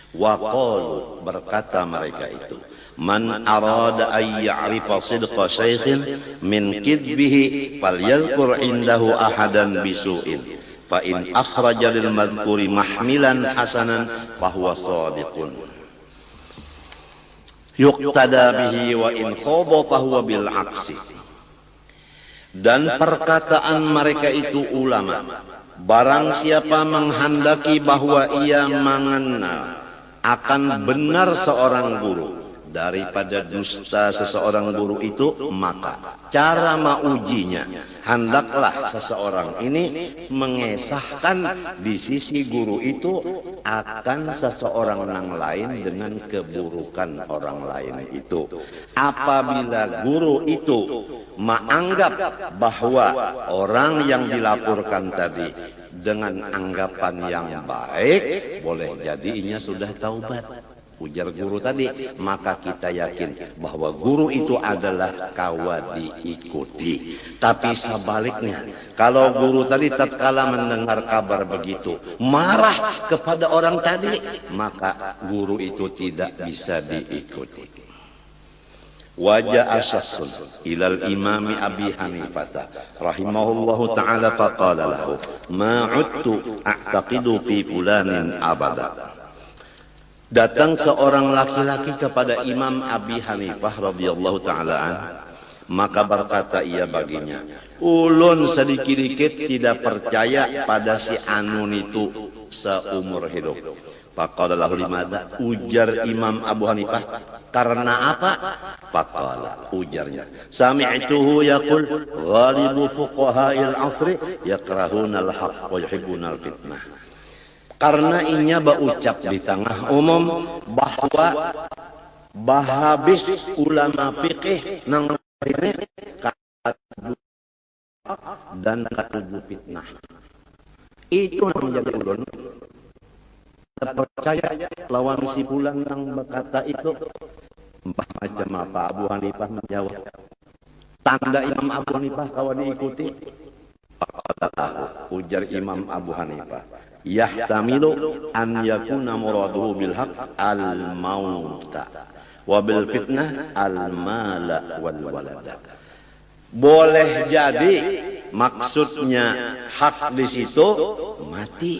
B: Waqalu, berkata mereka itu, man arada ay ya'rifa sidqa syaikhin min kidbihi falyadhkur indahu ahadan bisu'in fa in akhraja lil madhkuri mahmilan hasanan fahuwa shadiqun yuqtada bihi wa in khadha fahuwa bil aksi. Dan perkataan mereka itu ulama, barang siapa menghendaki bahwa ia mengenal akan benar seorang guru daripada dusta seseorang guru itu, maka cara maujinya hendaklah seseorang ini mengesahkan di sisi guru itu akan seseorang yang lain dengan keburukan orang lain itu. Apabila guru itu menganggap bahwa orang yang dilaporkan tadi dengan anggapan yang baik, boleh jadi inya sudah taubat, ujar guru tadi, maka kita yakin bahwa guru itu adalah kawa diikuti. Tapi sebaliknya, kalau guru tadi tatkala mendengar kabar begitu marah kepada orang tadi, maka guru itu tidak bisa diikuti. Waja'a syakhsun ilal imami Abi Hanifah rahimahullahu ta'ala faqala lahu ma 'udtu a'taqidu fi fulanin abada. Datang seorang laki-laki kepada Imam Abi Hanifah radhiyallahu ta'ala an, maka berkata ia baginya, ulun sedikit-dikit tidak percaya pada si Anun itu seumur hidup. Faqala lahu limada, ujar Imam Abu Hanifah, karena apa? Faqala, ujarnya, sami'tuhu yaqul ghalibu fuqaha'il asri yakrahuna al-haq wa yuhibbuna al-fitnah. Karena inya berucap di tengah umum bahwa bahabis ulama fikih nang ini dan katujuh fitnah. Itu yang menjadi ulun percaya lawan si pulang yang berkata itu mbah macam apa. Abu Hanifah menjawab, tanda Imam Abu Hanifah kawan diikuti. Ujar Imam Abu Hanifah, yahtamilu an yakuna muraduhu bil haq al mauta wa bil fitnah al mala wal walada. Boleh jadi maksudnya hak di situ mati.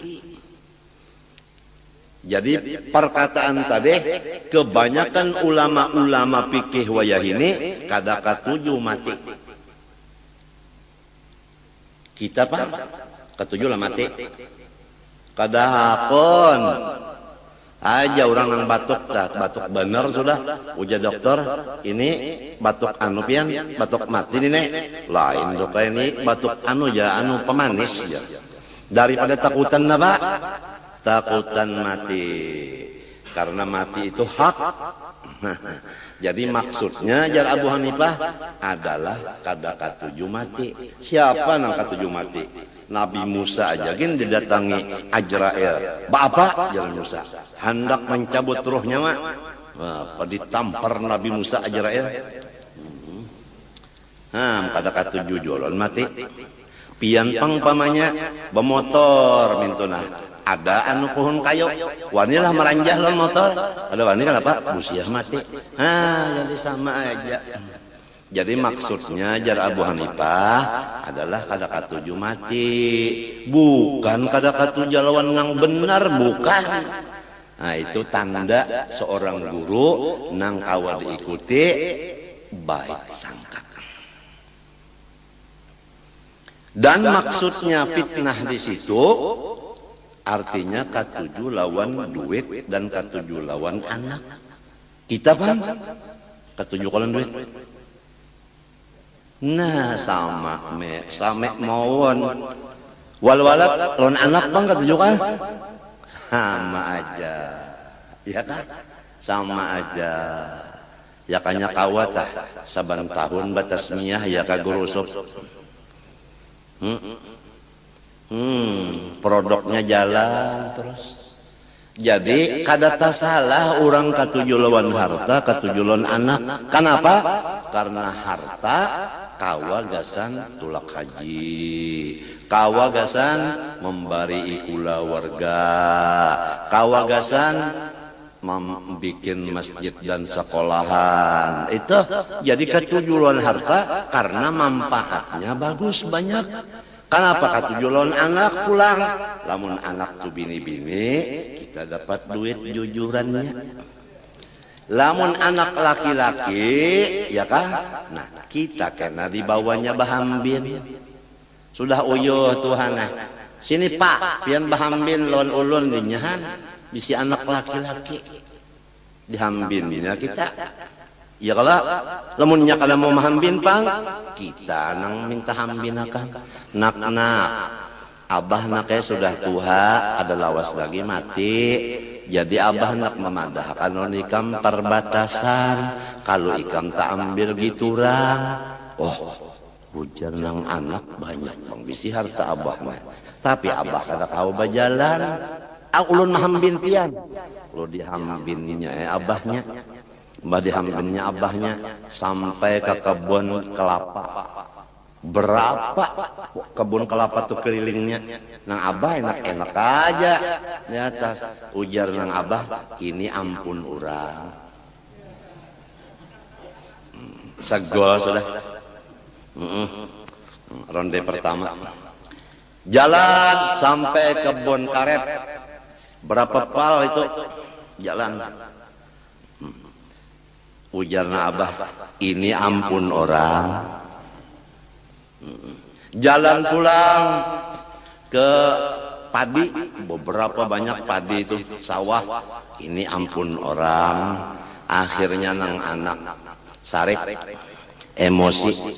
B: Jadi perkataan tadi kebanyakan ulama-ulama fikih wayah ini kada katuju mati. Kita pak katuju lah mati. Kada hakon aja orang yang batuk dah, batuk bener sudah. Ujar dokter, ini batuk anu pian, batuk mati ini nih. Lain dok ini batuk anu ya, anu pemanis ya. Daripada takutan apa? Takutan mati. Karena mati itu hak. Jadi maksudnya jar Abu Hanifah adalah kada katuju mati. Siapa nang katuju mati? Nabi Musa aja gin didatangi Ajrail. Bapak jalan Musa hendak mencabut ruhnya mak. Apa ditampar Nabi Musa Ajrail? Kada katuju jolon mati. Pian pang pamanya bemotor mintuna. Ada anu pohon kayu, wanilah meranjah lon motor. Ada wani kan apa? Busiah mati. Jadi sama aja. Jadi maksudnya jar Abu Hanifah adalah kada katuju mati, bukan kada katuju lawan nang benar, bukan. Nah itu tanda seorang guru nang kawa diikuti baik sangka. Dan maksudnya fitnah di situ artinya katuju lawan duit dan katuju lawan anak. Kita paham? Katuju lawan duit. Nah sama mawon. Wal-walad lawan anak bang katuju kan? Sama aja. Ya kan? Sama aja. Ya kanya kawatah saban tahun batas miyah ya kagurusop. Produknya jalan terus. Jadi kada salah orang katuju lawan harta, katuju lawan anak. Kenapa? Karena harta kawagasan tulak haji, kawagasan membari ikula warga, kawagasan membikin masjid dan sekolahan. Itu jadi katuju lawan harta karena manfaatnya bagus banyak. Kenapa katuju lawan anak pulang? Lamun anak tu bini-bini, kita dapat duit jujurannya. Lamun anak laki-laki, ya kah? Nah, kita kena dibawanya bahambin. Sudah uyuh Tuhan. Sini Pak, pian bahambin lawan ulun dinyahan. Bisi anak laki-laki. Dihambin bina kita. Ya kalau lamunnya kada mau mahambin pang, kita nang minta hambin akan. Nak abah naknya sudah tua, ada lawas lagi mati. Jadi abah nak memadahkan on ikam perbatasan. Kalau ikam tak ambil giturang, hujan nang anak banyak bang bisi harta abah mah. Tapi abah kada kau bajalan. Ulun mahambin pian. Lo dihambinnya abahnya. Mbah dihambinnya abahnya sampai ke kebun kelapa. Berapa kebun kelapa tuh kelilingnya? Nang abah enak-enak aja di atas. Ujar nang abah, ini ampun urang. Segol sudah. Ronde pertama. Jalan sampai kebun karet. Berapa pal itu jalan? Ujarna abah, ini ampun orang. Jalan pulang ke padi, beberapa banyak padi itu sawah. Ini ampun orang. Akhirnya nang anak sarik emosi.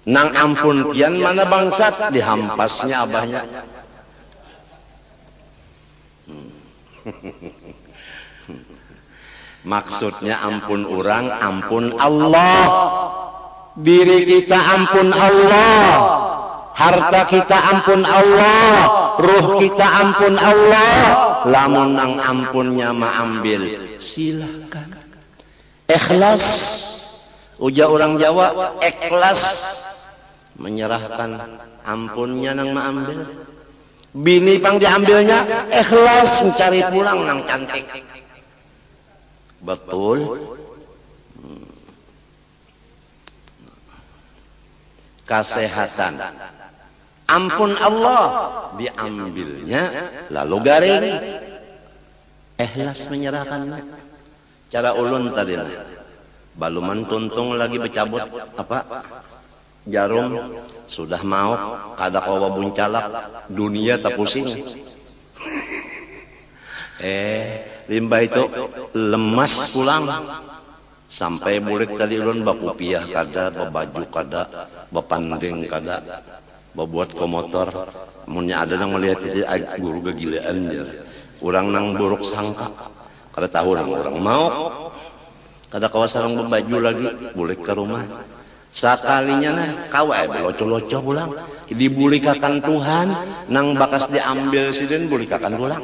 B: Nang ampun pian mana bangsat dihampasnya abahnya. Maksudnya ampun orang, ampun Allah. Diri kita ampun Allah. Harta kita ampun Allah. Ruh kita ampun Allah. Lamun nang ampunnya ma ambil, silakan. Ikhlas. Uja orang Jawa, ikhlas. Menyerahkan ampunnya nang ma ambil. Bini pang diambilnya, ikhlas mencari pulang nang cantik. Betul. Kesehatan. Ampun Allah diambilnya lalu garing. Ikhlas menyerahkannya. Cara ulun tadi lah. Baluman tuntung lagi bercabut apa? Jarum sudah mau kada kawa buncalak dunia tak pusing. Limbah itu lemas pulang sampai bulik tadi ulun bakupiah kada, babaju kada, bapandeng kada, babuat komotor. Munnya ada nang melihat itu guru kegilaan dia. Urang nang buruk sangka kada tahu nang orang mau. Kada kawa sareng babaju lagi bulik ke rumah. Sakalinya nah kawa beloco-loco pulang. Dibulikakan Tuhan nang bakas diambil sidin bulikakan pulang.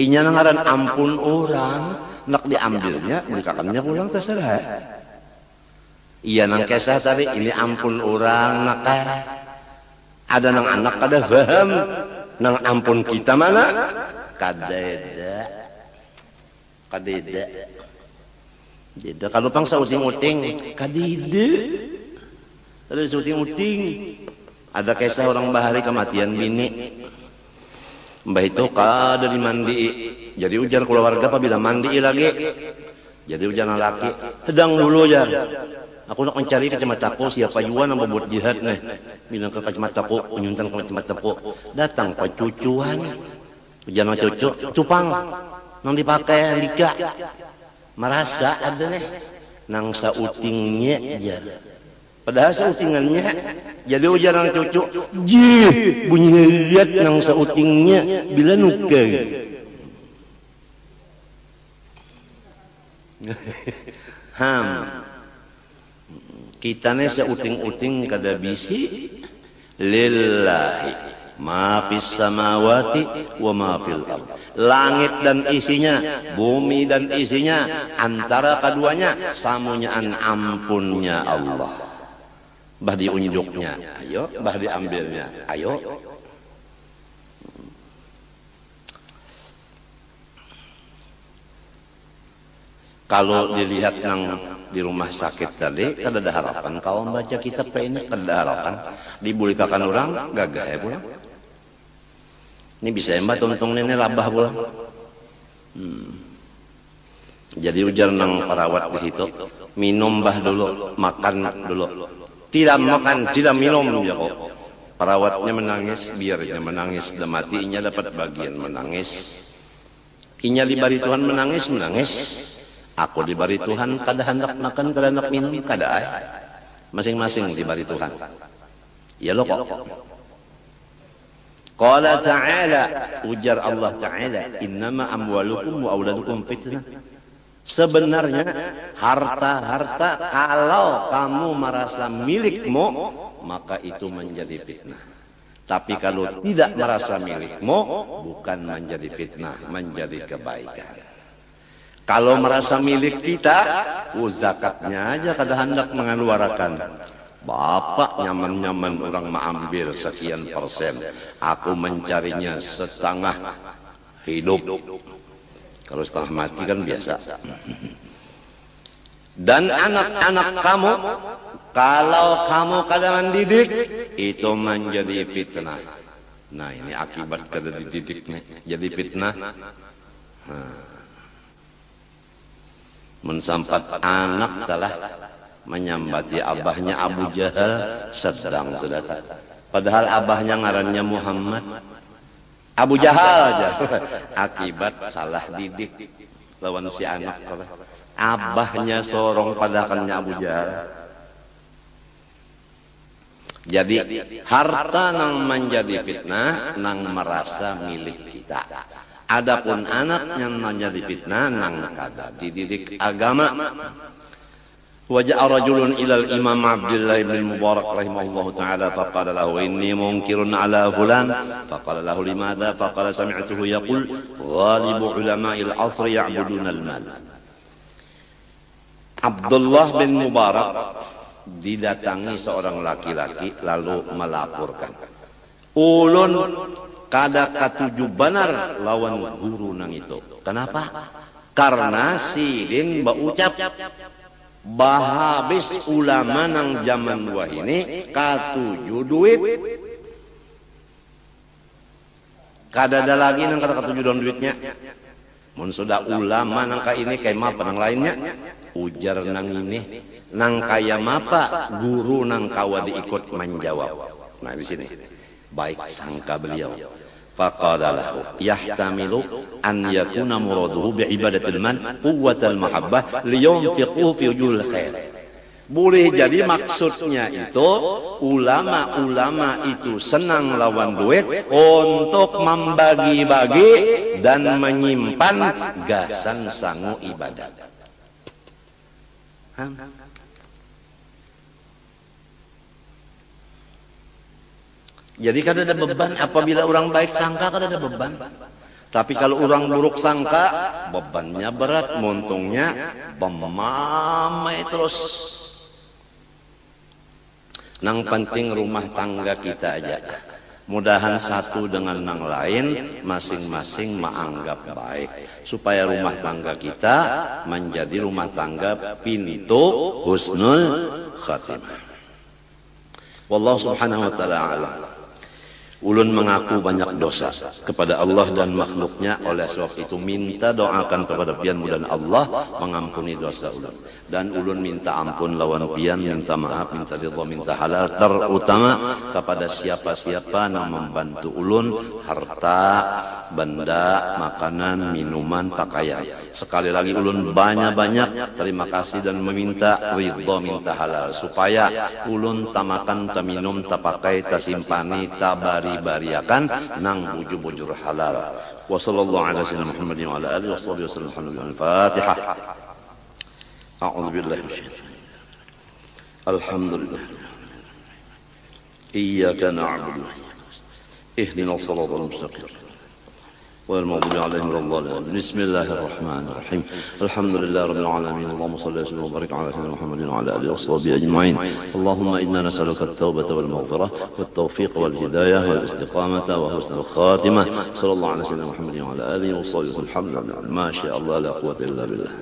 B: Inya ngaran ampun orang, nak diambilnya, bulikakannya pulang terserah. Iya nang kisah tadi, ini ampun orang, nak ada nang anak kada paham, nang ampun kita mana? Kadeda. Deda. Kalau pang sa uting-uting, kadida. Ada sa uting-uting. Ada kisah orang bahari kematian bini. Mbah itu kada dimandi. Jadi ujar keluarga apabila mandi lagi. Jadi ujar laki, sedang dulu ujar. Aku nak mencari kacamataku siapa jua yang membuat jihad nih. Bilang ke kacamataku, penyuntan ke kacamataku. Datang ke cucuan. Ujar sama cucu, cupang. Nang dipakai lika. Merasa ada nih. Nang sautingnya jar. Padahal sautingannya jadi ujar nang cucu, jih bunyi lihat nang sautingnya bila nuka. Kita nih sauting-uting kada bisi lillahi ma fis samawati wa ma fil ard. Langit dan isinya, bumi dan isinya, antara keduanya samunyaan ampunnya Allah. Bah diunjuknya, ayo. Bah diambilnya, ayo. Kalau dilihat nang di rumah sakit tadi, kada ada harapan. Kau membaca kitab ini, kada ada harapan. Dibulikakan orang, gagah ya pulang. Ini bisa mbak tuntung ini labah pulang. Jadi ujar nang perawat di situ, minum bah dulu, makan dulu. Tidak makan, tidak minum ya kok. Perawatnya menangis, biarnya menangis. Dan matinya dapat bagian menangis. Inya dibari Tuhan menangis. Aku dibari Tuhan kada hendak makan, kada hendak minum, kada ay. Masing-masing dibari Tuhan. Ya lo kok. Qala ta'ala, ujar Allah Ta'ala, innama amwalukum wa auladukum fitnah. Sebenarnya harta-harta kalau kamu merasa milikmu maka itu menjadi fitnah. Tapi kalau tidak merasa milikmu bukan menjadi fitnah, menjadi kebaikan. Kalau merasa milik kita, zakatnya aja kada hendak mengeluarkan. Bapak nyaman-nyaman orang mengambil sekian persen, aku mencarinya setengah hidup. Kalau setengah mati kan biasa. Dan anak-anak kamu, kalau kamu kada mendidik, itu menjadi fitnah. Nah ini akibat kada dididik nih, jadi fitnah. Mensampat anak telah menyambati abahnya Abu Jahal sedang sudah. Padahal abahnya ngarannya Muhammad. Abu Jahal aja. Akibat salah didik lawan si anak. Abahnya sorong padakannya Abu Jahal. Jadi harta nang menjadi fitnah nang merasa milik kita. Adapun anak yang menjadi fitnah nang kada dididik agama. Wajah rajulun ilal Imam Abdullah bin Mubarak rahimahullahu taala faqala lahu inni munkirun ala fulan faqala lahu limadha faqala sami'tuhu yaqul ghalibu ulama'il 'asr ya'buduna al-mal. Abdullah bin Mubarak didatangi seorang laki-laki lalu melaporkan, ulun kada katuju benar lawan guru nang itu. Kenapa? Karena sidin baucap bahabis ulama nang zaman wah ini katuju duit. Kada ada lagi nang kada katuju dalam duitnya. Mun sudah ulama nang ka ini kayak apa nang lainnya? Ujar nang ini nang kaya mapa guru nang kawa diikut menjawab. Nah di sini baik sangka beliau. Faqala lahu yahtamilu an yakuna muraduhu bi ibadatil man quwwatal mahabbah liyunfiquhu fi wujuhil khair. Boleh jadi maksudnya itu ulama-ulama itu senang lawan duit untuk membagi-bagi dan menyimpan gasan sangu ibadah. Jadi kada ada beban apabila orang baik sangka kada ada beban. Tapi kalau orang buruk sangka bebannya berat, montongnya bemamai terus. Nang penting rumah tangga kita aja. Mudahan satu dengan nang lain masing-masing menganggap baik supaya rumah tangga kita menjadi rumah tangga pintu husnul khatimah. Wallahu subhanahu wa ta'ala a'lam. Ulun mengaku banyak dosa kepada Allah dan makhluknya, oleh sebab itu minta doakan kepada pian mudah Allah mengampuni dosa ulun. Dan ulun minta ampun lawan pian, minta maaf, minta ridha, minta halal, terutama kepada siapa-siapa yang membantu ulun harta, benda, makanan, minuman, pakaian. Sekali lagi ulun banyak-banyak terima kasih dan meminta ridha, minta halal supaya ulun tamakan, taminum, tapakai, tasimpani, tabari-bariakan nang bujur-bujur halal. Wa sallallahu ala sayyidina Muhammadin wa ala alihi wa sahbihi wasallam. Al-Fatihah. A'udzu billahi minasyaitonir rajim. Alhamdulillah. Iyyaka na'budu wa iyyaka nasta'in. Ihdinas siratal mustaqim. والمغضوب عليهم ولا الضالين. بسم الله الرحمن الرحيم. الحمد لله رب العالمين. اللهم صل وسلم وبارك على سيدنا محمد وعلى اله وصحبه اجمعين. اللهم انا نسالك التوبه والمغفره والتوفيق والهدايه والاستقامه وحسن الخاتمه. صلى الله على سيدنا محمد وعلى اله وصحبه وسلم. الحمد لله ما شاء الله لا قوه الا بالله.